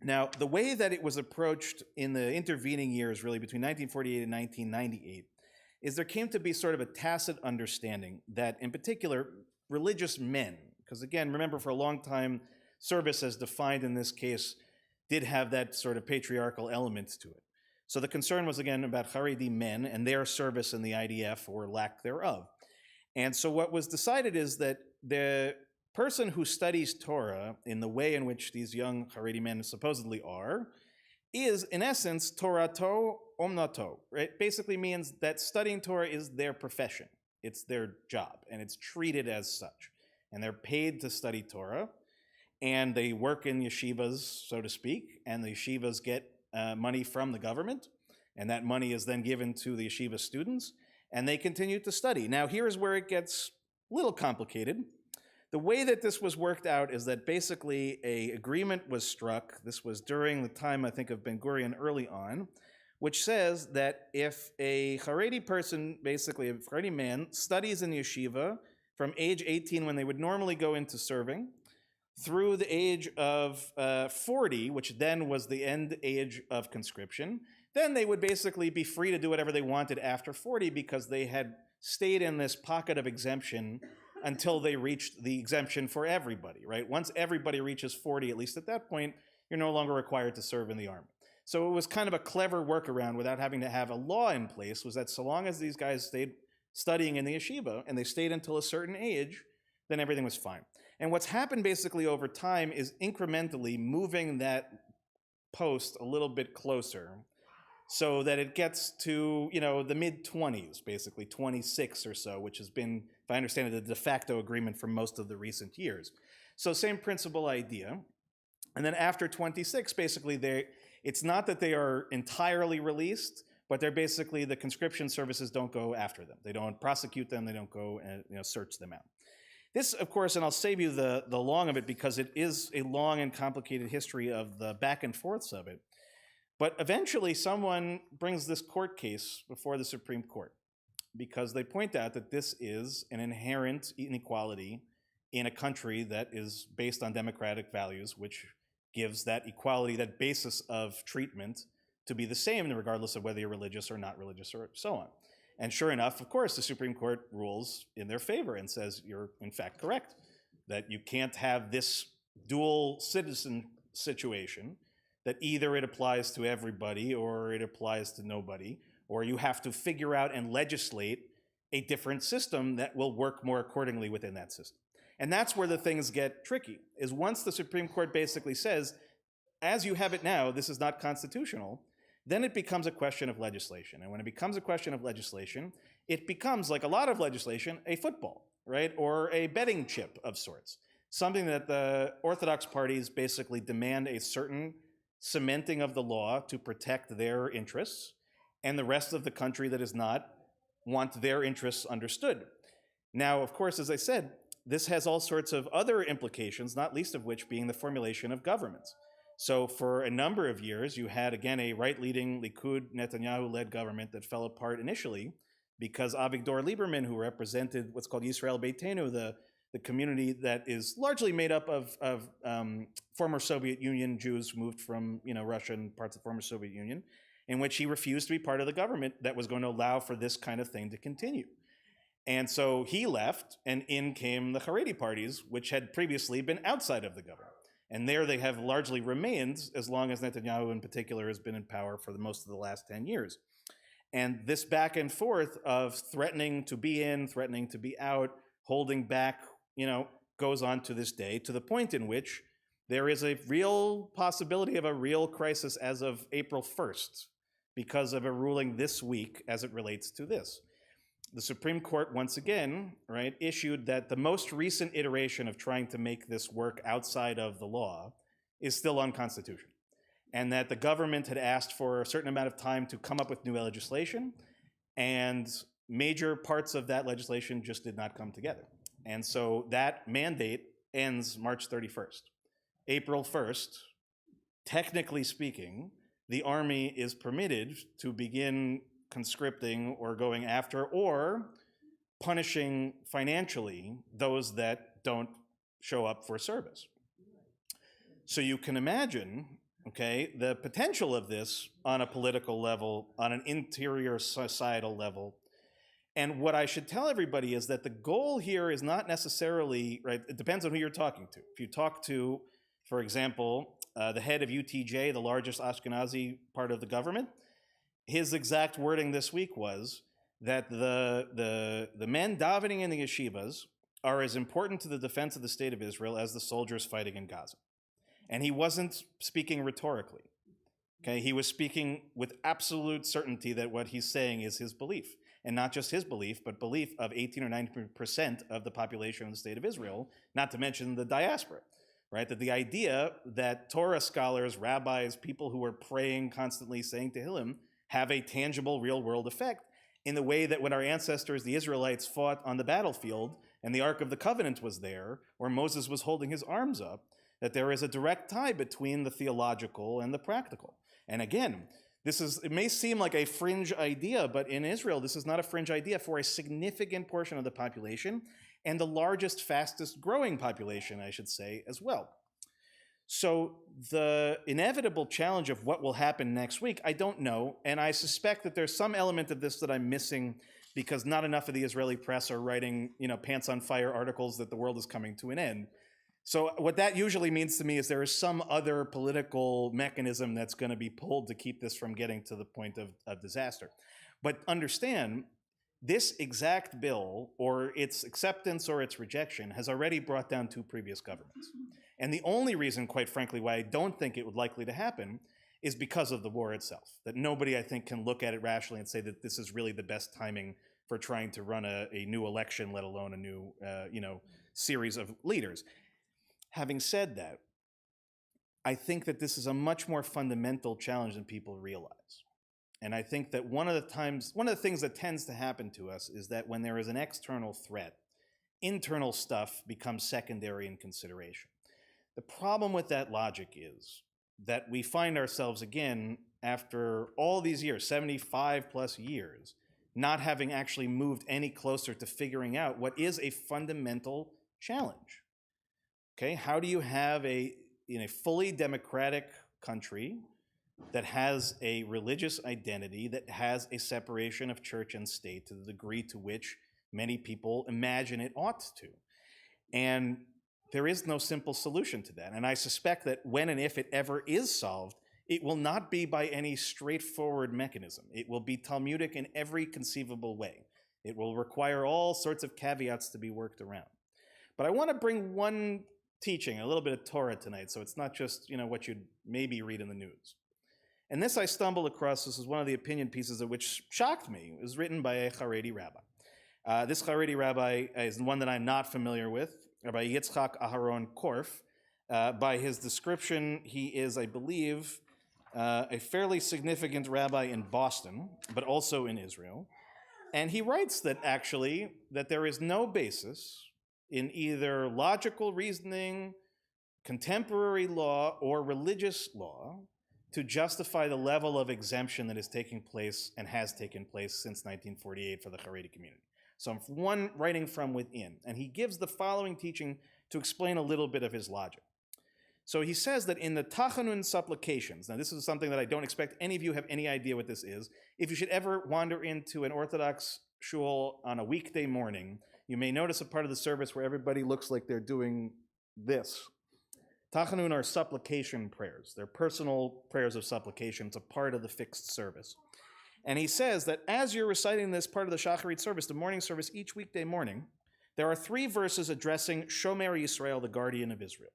Now, the way that it was approached in the intervening years, really between 1948 and 1998, is there came to be sort of a tacit understanding that, in particular, religious men, because again, remember for a long time, service as defined in this case did have that sort of patriarchal element to it. So the concern was again about Haredi men and their service in the IDF or lack thereof. And so what was decided is that the person who studies Torah in the way in which these young Haredi men supposedly are is, in essence, Torato Omnato, right? Basically means that studying Torah is their profession. It's their job, and it's treated as such. And they're paid to study Torah, and they work in yeshivas, so to speak, and the yeshivas get money from the government, and that money is then given to the yeshiva students, and they continue to study. Now, here's where it gets a little complicated. The way that this was worked out is that basically an agreement was struck. This was during the time, I think, of Ben Gurion early on, which says that if a Haredi person, basically a Haredi man, studies in yeshiva from age 18 when they would normally go into serving, through the age of 40, which then was the end age of conscription, then they would basically be free to do whatever they wanted after 40 because they had stayed in this pocket of exemption until they reached the exemption for everybody, right? Once everybody reaches 40, at least at that point, you're no longer required to serve in the army. So it was kind of a clever workaround without having to have a law in place, was that so long as these guys stayed studying in the yeshiva and they stayed until a certain age, then everything was fine. And what's happened basically over time is incrementally moving that post a little bit closer so that it gets to, the mid-20s, basically 26 or so, which has been, if I understand it, the de facto agreement for most of the recent years. So same principle idea. And then after 26, basically, it's not that they are entirely released, but they're basically, the conscription services don't go after them. They don't prosecute them. They don't go and search them out. This, of course, and I'll save you the long of it because it is a long and complicated history of the back and forths of it. But eventually someone brings this court case before the Supreme Court because they point out that this is an inherent inequality in a country that is based on democratic values, which gives that equality, that basis of treatment to be the same regardless of whether you're religious or not religious or so on. And sure enough, of course, the Supreme Court rules in their favor and says you're in fact correct, that you can't have this dual citizen situation, that either it applies to everybody or it applies to nobody, or you have to figure out and legislate a different system that will work more accordingly within that system. And that's where the things get tricky, is once the Supreme Court basically says, as you have it now, this is not constitutional, then it becomes a question of legislation. And when it becomes a question of legislation, it becomes, like a lot of legislation, a football, right? Or a betting chip of sorts. Something that the Orthodox parties basically demand a certain cementing of the law to protect their interests, and the rest of the country that is not want their interests understood. Now, of course, as I said, this has all sorts of other implications, not least of which being the formulation of governments. So for a number of years, you had, again, a right-leading Likud Netanyahu-led government that fell apart initially because Avigdor Lieberman, who represented what's called Yisrael Beitenu, the community that is largely made up of former Soviet Union Jews who moved from Russia and parts of the former Soviet Union, in which he refused to be part of the government that was going to allow for this kind of thing to continue. And so he left, and in came the Haredi parties, which had previously been outside of the government. And there they have largely remained as long as Netanyahu in particular has been in power for most of the last 10 years. And this back and forth of threatening to be in, threatening to be out, holding back, goes on to this day, to the point in which there is a real possibility of a real crisis as of April 1st because of a ruling this week as it relates to this. The Supreme Court, once again, issued that the most recent iteration of trying to make this work outside of the law is still unconstitutional, and that the government had asked for a certain amount of time to come up with new legislation, and major parts of that legislation just did not come together. And so that mandate ends March 31st. April 1st, technically speaking, the army is permitted to begin conscripting or going after or punishing financially those that don't show up for service. So you can imagine, the potential of this on a political level, on an interior societal level. And what I should tell everybody is that the goal here is not necessarily, it depends on who you're talking to. If you talk to For example, the head of UTJ, the largest Ashkenazi part of the government, his exact wording this week was that the men davening in the yeshivas are as important to the defense of the state of Israel as the soldiers fighting in Gaza. And he wasn't speaking rhetorically. Okay, he was speaking with absolute certainty that what he's saying is his belief. And not just his belief, but belief of 18 or 19% of the population of the state of Israel, not to mention the diaspora, right? That the idea that Torah scholars, rabbis, people who are praying constantly, saying Tehillim, have a tangible real-world effect in the way that when our ancestors, the Israelites, fought on the battlefield and the Ark of the Covenant was there, or Moses was holding his arms up, that there is a direct tie between the theological and the practical. And again, it may seem like a fringe idea, but in Israel, this is not a fringe idea for a significant portion of the population and the largest, fastest growing population, I should say, as well. So the inevitable challenge of what will happen next week, I don't know, and I suspect that there's some element of this that I'm missing because not enough of the Israeli press are writing, pants on fire articles that the world is coming to an end. So what that usually means to me is there is some other political mechanism that's going to be pulled to keep this from getting to the point of disaster. But understand, this exact bill, or its acceptance or its rejection, has already brought down 2 previous governments. And the only reason, quite frankly, why I don't think it would likely to happen is because of the war itself. That nobody, I think, can look at it rationally and say that this is really the best timing for trying to run a new election, let alone a new series of leaders. Having said that, I think that this is a much more fundamental challenge than people realize. And I think that one of the things that tends to happen to us is that when there is an external threat, internal stuff becomes secondary in consideration. The problem with that logic is that we find ourselves again, after all these years, 75 plus years, not having actually moved any closer to figuring out what is a fundamental challenge. Okay, how do you have in a fully democratic country that has a religious identity, that has a separation of church and state to the degree to which many people imagine it ought to? And there is no simple solution to that. And I suspect that when and if it ever is solved, it will not be by any straightforward mechanism. It will be Talmudic in every conceivable way. It will require all sorts of caveats to be worked around. But I want to bring one teaching, a little bit of Torah tonight, so it's not just what you'd maybe read in the news. And this I stumbled across. This is one of the opinion pieces of which shocked me. It was written by a Haredi rabbi. This Haredi rabbi is one that I'm not familiar with, Rabbi Yitzchak Aharon Korf. By his description, he is, I believe, a fairly significant rabbi in Boston, but also in Israel. And he writes that actually, that there is no basis in either logical reasoning, contemporary law, or religious law to justify the level of exemption that is taking place and has taken place since 1948 for the Haredi community. So one writing from within, and he gives the following teaching to explain a little bit of his logic. So he says that in the Tachanun supplications, now this is something that I don't expect any of you have any idea what this is. If you should ever wander into an Orthodox shul on a weekday morning, you may notice a part of the service where everybody looks like they're doing this. Tachanun are supplication prayers. They're personal prayers of supplication. It's a part of the fixed service. And he says that as you're reciting this part of the Shacharit service, the morning service, each weekday morning, there are 3 verses addressing Shomer Yisrael, the guardian of Israel.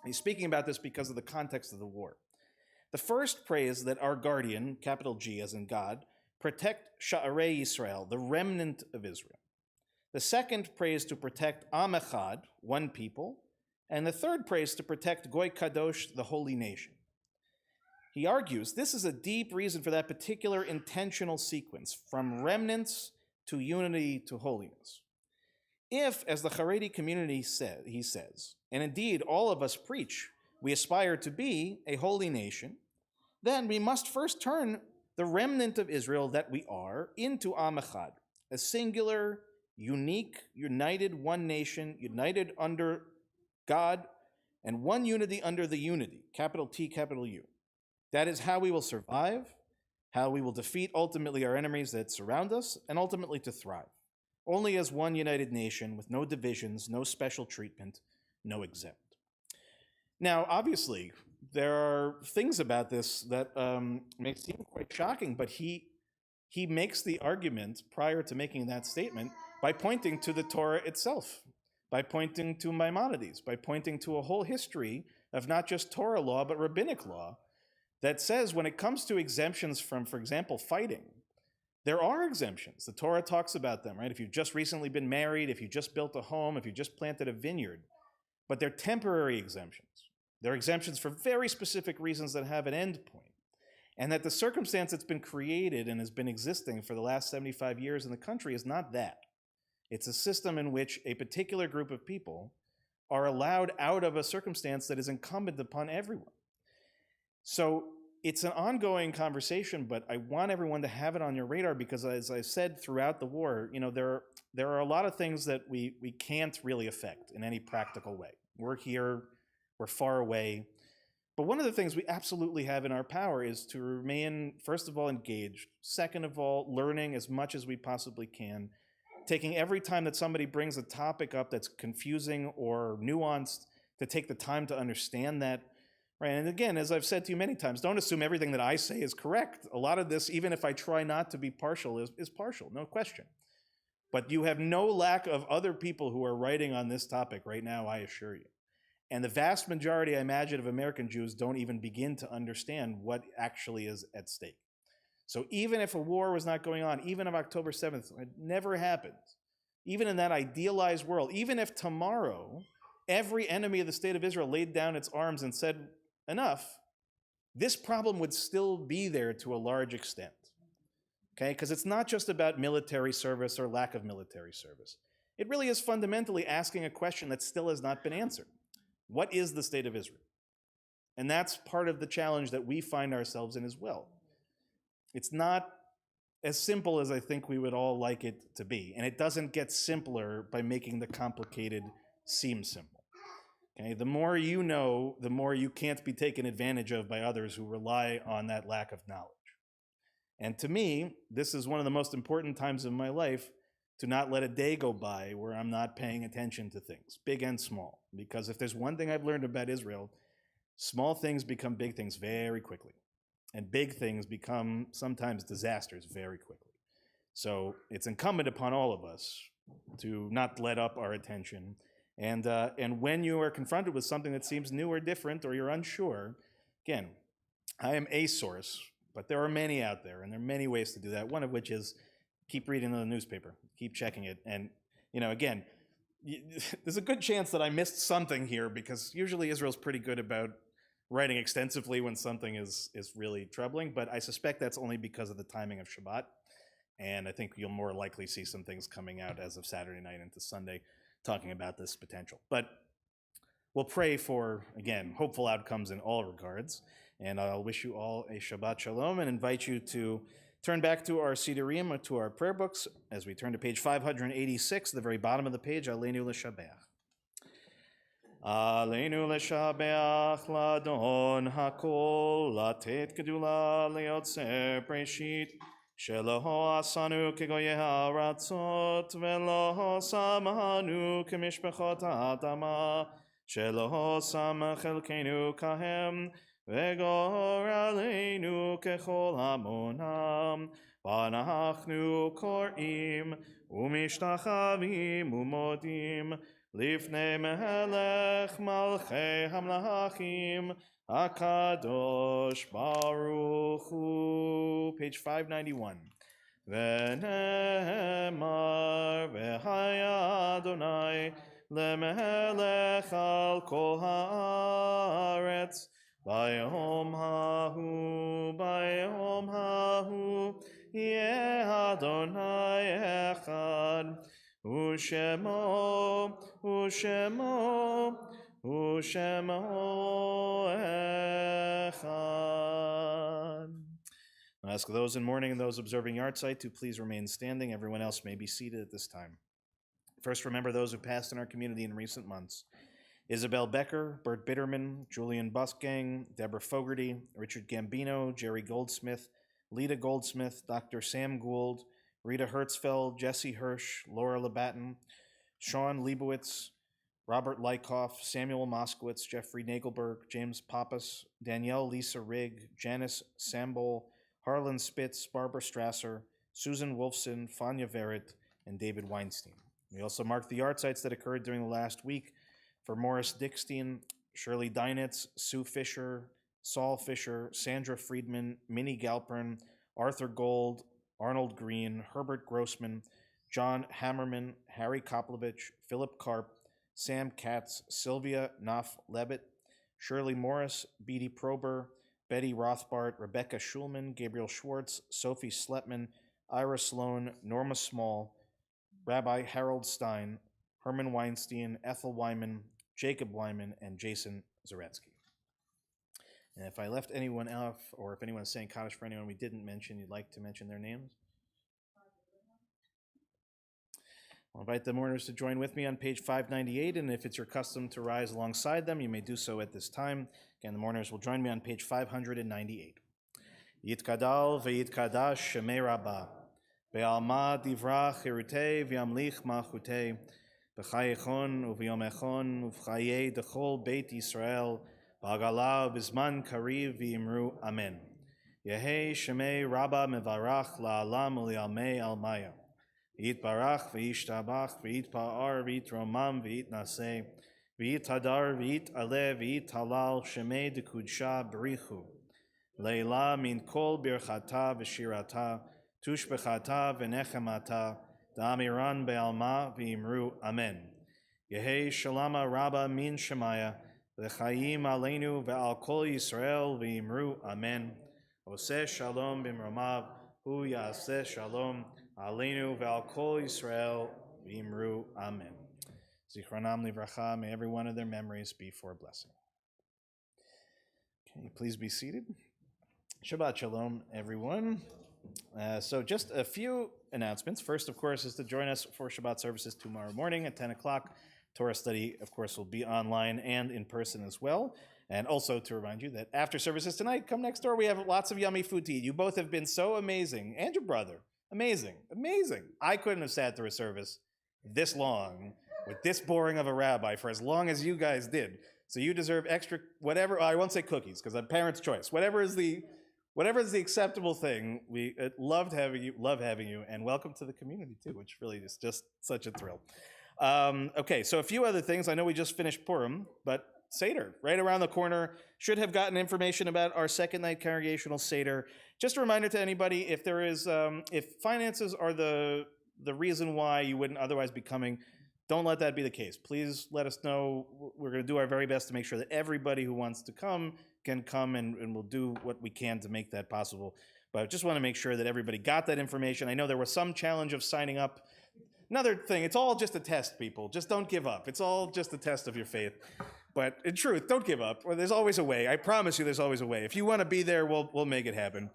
He's speaking about this because of the context of the war. The first prays that our guardian, capital G as in God, protect Sha'arei Yisrael, the remnant of Israel. The second prays to protect Am Echad, one people, and the third prays to protect Goy Kadosh, the holy nation. He argues this is a deep reason for that particular intentional sequence, from remnants to unity to holiness. If, as the Haredi community he says, and indeed all of us preach, we aspire to be a holy nation, then we must first turn the remnant of Israel that we are into Am Echad, a singular, unique, united one nation, united under God, and one unity under the unity, capital T, capital U. That is how we will survive, how we will defeat ultimately our enemies that surround us, and ultimately to thrive. Only as one united nation with no divisions, no special treatment, no exempt. Now, obviously, there are things about this that may seem quite shocking, but he makes the argument prior to making that statement by pointing to the Torah itself, by pointing to Maimonides, by pointing to a whole history of not just Torah law, but rabbinic law that says when it comes to exemptions from, for example, fighting, there are exemptions. The Torah talks about them, right? If you've just recently been married, if you just built a home, if you just planted a vineyard, but they're temporary exemptions. They're exemptions for very specific reasons that have an end point. And that the circumstance that's been created and has been existing for the last 75 years in the country is not that. It's a system in which a particular group of people are allowed out of a circumstance that is incumbent upon everyone. So it's an ongoing conversation, but I want everyone to have it on your radar because, as I said throughout the war, there are a lot of things that we can't really affect in any practical way. We're here, we're far away. But one of the things we absolutely have in our power is to remain, first of all, engaged. Second of all, learning as much as we possibly can. Taking every time that somebody brings a topic up that's confusing or nuanced, to take the time to understand that. Right? And again, as I've said to you many times, don't assume everything that I say is correct. A lot of this, even if I try not to be partial, is partial, no question. But you have no lack of other people who are writing on this topic right now, I assure you. And the vast majority, I imagine, of American Jews don't even begin to understand what actually is at stake. So even if a war was not going on, even if October 7th, it never happened, even in that idealized world, even if tomorrow every enemy of the state of Israel laid down its arms and said, enough, this problem would still be there to a large extent. Okay? Because it's not just about military service or lack of military service. It really is fundamentally asking a question that still has not been answered. What is the state of Israel? And that's part of the challenge that we find ourselves in as well. It's not as simple as I think we would all like it to be. And it doesn't get simpler by making the complicated seem simple. Okay? The more you know, the more you can't be taken advantage of by others who rely on that lack of knowledge. And to me, this is one of the most important times of my life, to not let a day go by where I'm not paying attention to things, big and small. Because if there's one thing I've learned about Israel, small things become big things very quickly. And big things become sometimes disasters very quickly. So it's incumbent upon all of us to not let up our attention. And when you are confronted with something that seems new or different, or you're unsure, again, I am a source, but there are many out there, and there are many ways to do that, one of which is keep reading the newspaper, keep checking it. And, again, there's a good chance that I missed something here, because usually Israel's pretty good about writing extensively when something is really troubling, but I suspect that's only because of the timing of Shabbat. And I think you'll more likely see some things coming out as of Saturday night into Sunday talking about this potential. But we'll pray for, again, hopeful outcomes in all regards. And I'll wish you all a Shabbat Shalom and invite you to turn back to our Sidurim, or to our prayer books, as we turn to page 586, the very bottom of the page, Aleinu L'Shabeach. Aleinu L'Shabeach L'Adon HaKol, Latet Gedula Leotzer Breshit, Shelo Asanu Kegoye HaRatzot, Velo Samanu Kemishpechot HaAdama, Shelo Sam Chelkenu Kahem, Vegor Aleinu Kechol Hamonam, Vanachnu Korim, Umishtachavim Umodim, Lifnei Melech Malchei Hamlachim, Hakadosh Baruch Hu. Page 591. V'nemar v'haya Adonai lemelech al kol haaretz, bayom hahu, yeh Adonai echad, Ushemo echad. I ask those in mourning and those observing yahrzeit to please remain standing. Everyone else may be seated at this time. First, remember those who passed in our community in recent months: Isabel Becker, Bert Bitterman, Julian Busgang, Deborah Fogarty, Richard Gambino, Jerry Goldsmith, Lita Goldsmith, Dr. Sam Gould, Rita Hertzfeld, Jesse Hirsch, Laura Labatten, Sean Leibowitz, Robert Lykoff, Samuel Moskowitz, Jeffrey Nagelberg, James Pappas, Danielle Lisa Rigg, Janice Sambol, Harlan Spitz, Barbara Strasser, Susan Wolfson, Fania Verrett, and David Weinstein. We also marked the yard sites that occurred during the last week for Morris Dickstein, Shirley Deinitz, Sue Fisher, Saul Fisher, Sandra Friedman, Minnie Galpern, Arthur Gold, Arnold Green, Herbert Grossman, John Hammerman, Harry Koplovich, Philip Karp, Sam Katz, Sylvia Knopf Levitt, Shirley Morris, Beatty Prober, Betty Rothbart, Rebecca Schulman, Gabriel Schwartz, Sophie Sletman, Ira Sloan, Norma Small, Rabbi Harold Stein, Herman Weinstein, Ethel Wyman, Jacob Wyman, and Jason Zaretsky. And if I left anyone off, or if anyone is saying Kaddish for anyone we didn't mention, you'd like to mention their names? I'll invite the mourners to join with me on page 598, and if it's your custom to rise alongside them, you may do so at this time. Again, the mourners will join me on page 598. Yitkadal ve'yitkadash shemei rabbah, ve'alma divra chirutei v'yamlich malchutei, b'chayechon u'v'yomechon u'v'chayei dechol beit Yisrael, b'agala u'bizman kariv v'yimru amen. Yehei shemei rabbah mevarach la'alam u'li'almei almaya. V'yitbarach v'yishtabach v'yitpa'ar v'yitromam v'yitnaseh v'yitadar v'yitaleh v'yitalal shemei dekudsha b'richu leila min kol birchata v'shirata tushbechata v'nechemata da'amiran be'alma v'yimru amen. Yehi shalama rabba min shemaya v'chayim aleinu ve'al kol Yisrael v'yimru amen. Oseh shalom b'mromav hu yaseh shalom Aleinu ve'al kol Yisrael v'imru amen. Zichronam livracha, may every one of their memories be for a blessing. Okay, please be seated. Shabbat shalom, everyone. So just a few announcements. First, of course, is to join us for Shabbat services tomorrow morning at 10 o'clock. Torah study, of course, will be online and in person as well. And also to remind you that after services tonight, come next door. We have lots of yummy food to eat. You both have been so amazing, and your brother. Amazing, amazing. I couldn't have sat through a service this long with this boring of a rabbi for as long as you guys did. So you deserve extra, whatever, I won't say cookies because I'm parents' choice. Whatever is the acceptable thing. We love having you, and welcome to the community too, which really is just such a thrill. Okay, so a few other things. I know we just finished Purim, but Seder, right around the corner. Should have gotten information about our second night congregational Seder. Just a reminder to anybody, if there is, if finances are the reason why you wouldn't otherwise be coming, don't let that be the case. Please let us know. We're going to do our very best to make sure that everybody who wants to come can come, and we'll do what we can to make that possible. But I just want to make sure that everybody got that information. I know there was some challenge of signing up. Another thing, it's all just a test, people. Just don't give up. It's all just a test of your faith. But in truth, don't give up. There's always a way. I promise you there's always a way. If you want to be there, we'll make it happen.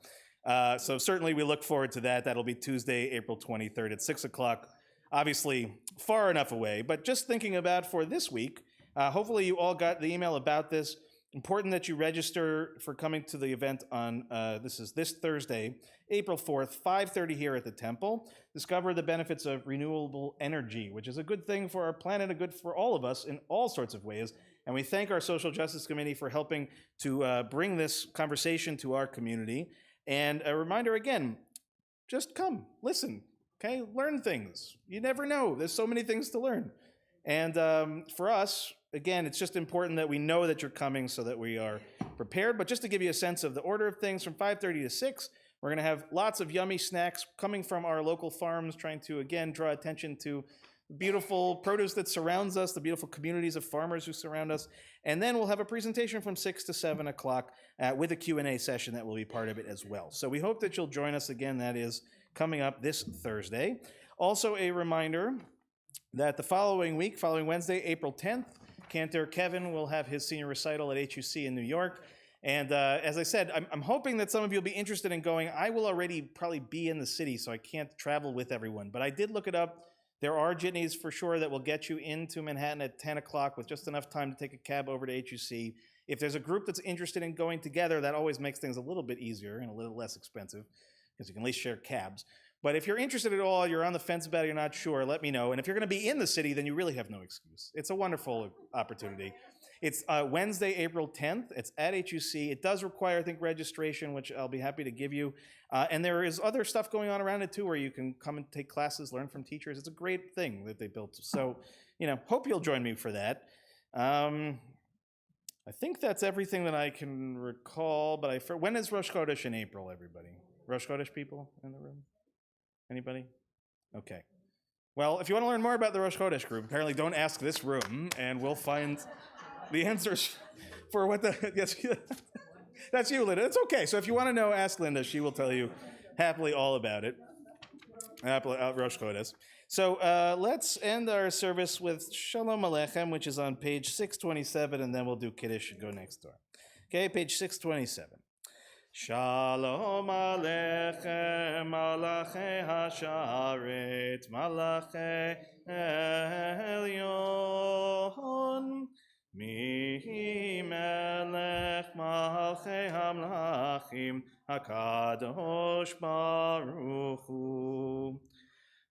So certainly we look forward to that. That'll be Tuesday, April 23rd at 6 o'clock. Obviously, far enough away. But just thinking about for this week, hopefully you all got the email about this. Important that you register for coming to the event on, this Thursday, April 4th, 5:30 here at the temple. Discover the benefits of renewable energy, which is a good thing for our planet and good for all of us in all sorts of ways. And we thank our Social Justice Committee for helping to bring this conversation to our community. And a reminder again, just come, listen, okay? Learn things. You never know. There's so many things to learn. And for us, again, it's just important that we know that you're coming so that we are prepared. But just to give you a sense of the order of things, from 5:30 to 6, we're going to have lots of yummy snacks coming from our local farms, trying to, again, draw attention to the beautiful produce that surrounds us, the beautiful communities of farmers who surround us. And then we'll have a presentation from 6 to 7 o'clock with a Q&A session that will be part of it as well. So we hope that you'll join us again. That is coming up this Thursday. Also a reminder that the following week, following Wednesday, April 10th, Cantor Kevin will have his senior recital at HUC in New York. And as I said, I'm hoping that some of you will be interested in going. I will already probably be in the city, so I can't travel with everyone. But I did look it up. There are jitneys for sure that will get you into Manhattan at 10 o'clock with just enough time to take a cab over to HUC. If there's a group that's interested in going together, that always makes things a little bit easier and a little less expensive because you can at least share cabs. But if you're interested at all, you're on the fence about it, you're not sure, let me know. And if you're going to be in the city, then you really have no excuse. It's a wonderful opportunity. It's Wednesday, April 10th. It's at HUC. It does require, I think, registration, which I'll be happy to give you. And there is other stuff going on around it, too, where you can come and take classes, learn from teachers. It's a great thing that they built. So, hope you'll join me for that. I think that's everything that I can recall, but when is Rosh Chodesh in April, everybody? Rosh Chodesh people in the room? Anybody? Okay. Well, if you want to learn more about the Rosh Chodesh group, apparently don't ask this room, and we'll find the answers for what the... Yes, that's you, Linda. It's okay. So if you want to know, ask Linda. She will tell you happily all about it. Rosh Chodesh. So let's end our service with Shalom Aleichem, which is on page 627, and then we'll do Kiddush and go next door. Okay, page 627. Shalom Aleichem, Malachi Hasharet, Malachi Elyon, Mihi Melech Malchei Hamlachim, HaKadosh Baruch Hu.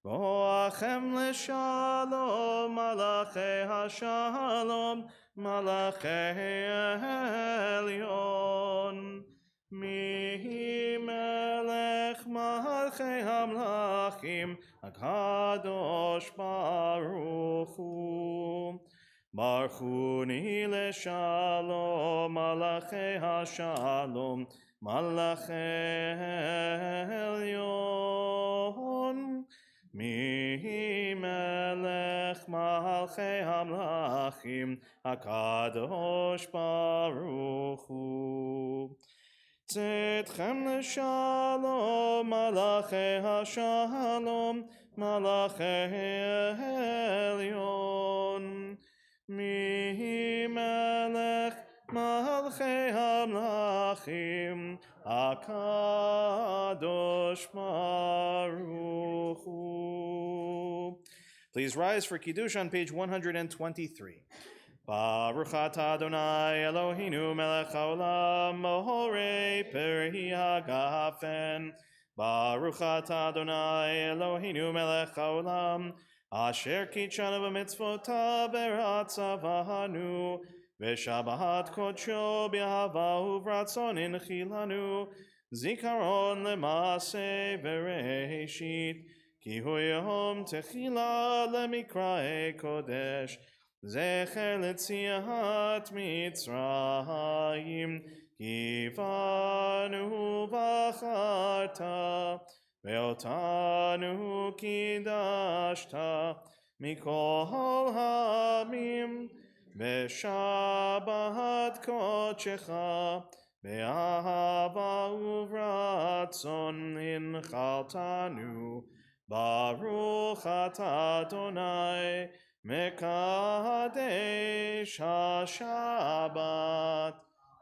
Boachem leshalom, Malachei hashalom, Malachei elyon. Mihi melech malchei hamlachim, HaKadosh Baruch Hu. Barchuni leshalom, Malachei hashalom, Malachei elyon. Mihi melech malchei hamlachim, HaKadosh Baruch Hu. Tzedchem leshalom, malachei hashalom, malachei elyon. Mihi melech malchei hamlachim, HaKadosh Baruch Hu. Please rise for Kiddush on page 123. Baruch atah Adonai Eloheinu melech haolam, mohorei peri hagafen. Baruch atah Adonai Eloheinu melech haolam, asher kitshanu b'mitzvotav beratzavanu, v'shabat kodsho b'ahava uvratzon inchilanu, zikaron lemase v'reishit, ki hu yom techila lemikrae kodesh, zecher letziat Mitzrayim, ki vanu v'acharta, ve'otanu kidashta, mikol hamim, ve'shabat kodshecha, be'ahava uvratzon inchaltanu, Baruch atah Adonai mekadesh haShabbat.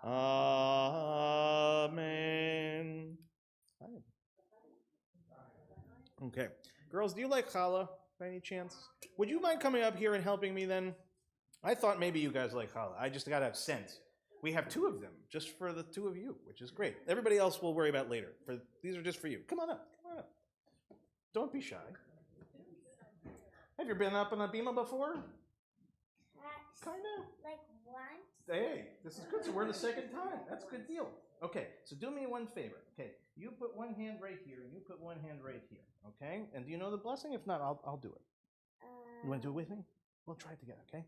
Amen. Okay. Girls, do you like challah by any chance? Would you mind coming up here and helping me then? I thought maybe you guys like challah. I just got to have sense. We have two of them, just for the two of you, which is great. Everybody else we'll worry about later. These are just for you. Come on up. Come on up. Don't be shy. Have you been up on a bima before? Kind of. Like once. Hey, this is good. So we're the second time. That's a good deal. Okay, so do me one favor. Okay, you put one hand right here, and you put one hand right here. Okay, and do you know the blessing? If not, I'll do it. You want to do it with me? We'll try it together. Okay.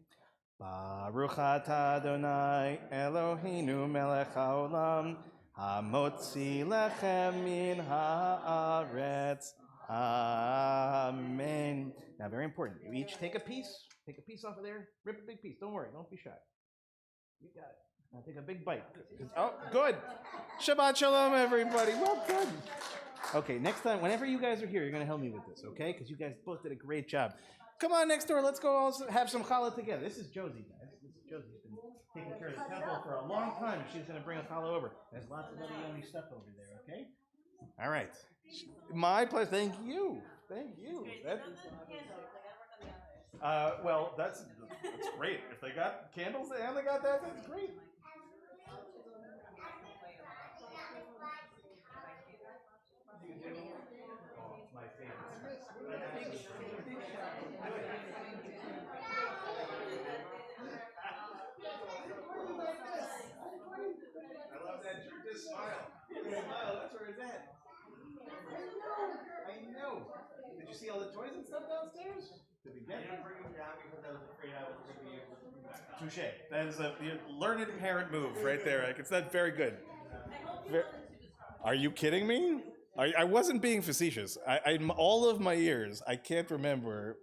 Baruch atah Adonai Eloheinu melech haolam, hamotzi lechem min haaretz. Amen. Now, very important. You each take a piece. Take a piece off of there. Rip a big piece. Don't worry. Don't be shy. You got it. Now take a big bite. Oh, good. Shabbat shalom, everybody. Well done. Okay, next time, whenever you guys are here, you're going to help me with this, okay? Because you guys both did a great job. Come on next door. Let's go also have some challah together. This is Josie, guys. This is Josie. She's been taking care of the temple for a long time. She's going to bring a challah over. There's lots of other yummy stuff over there, okay? All right. My pleasure. Thank you. Thank you. Well, that's great. If they got candles and they got that, that's great. Oh, my Smile. Smile. That's where it's at. I know. Did you see all the toys and stuff downstairs? Did we get them? Because I was afraid I was going to be able to come back. Touche. That is a learned parent move right there. It's that very good. Are you kidding me? I wasn't being facetious. I'm all of my years. I can't remember.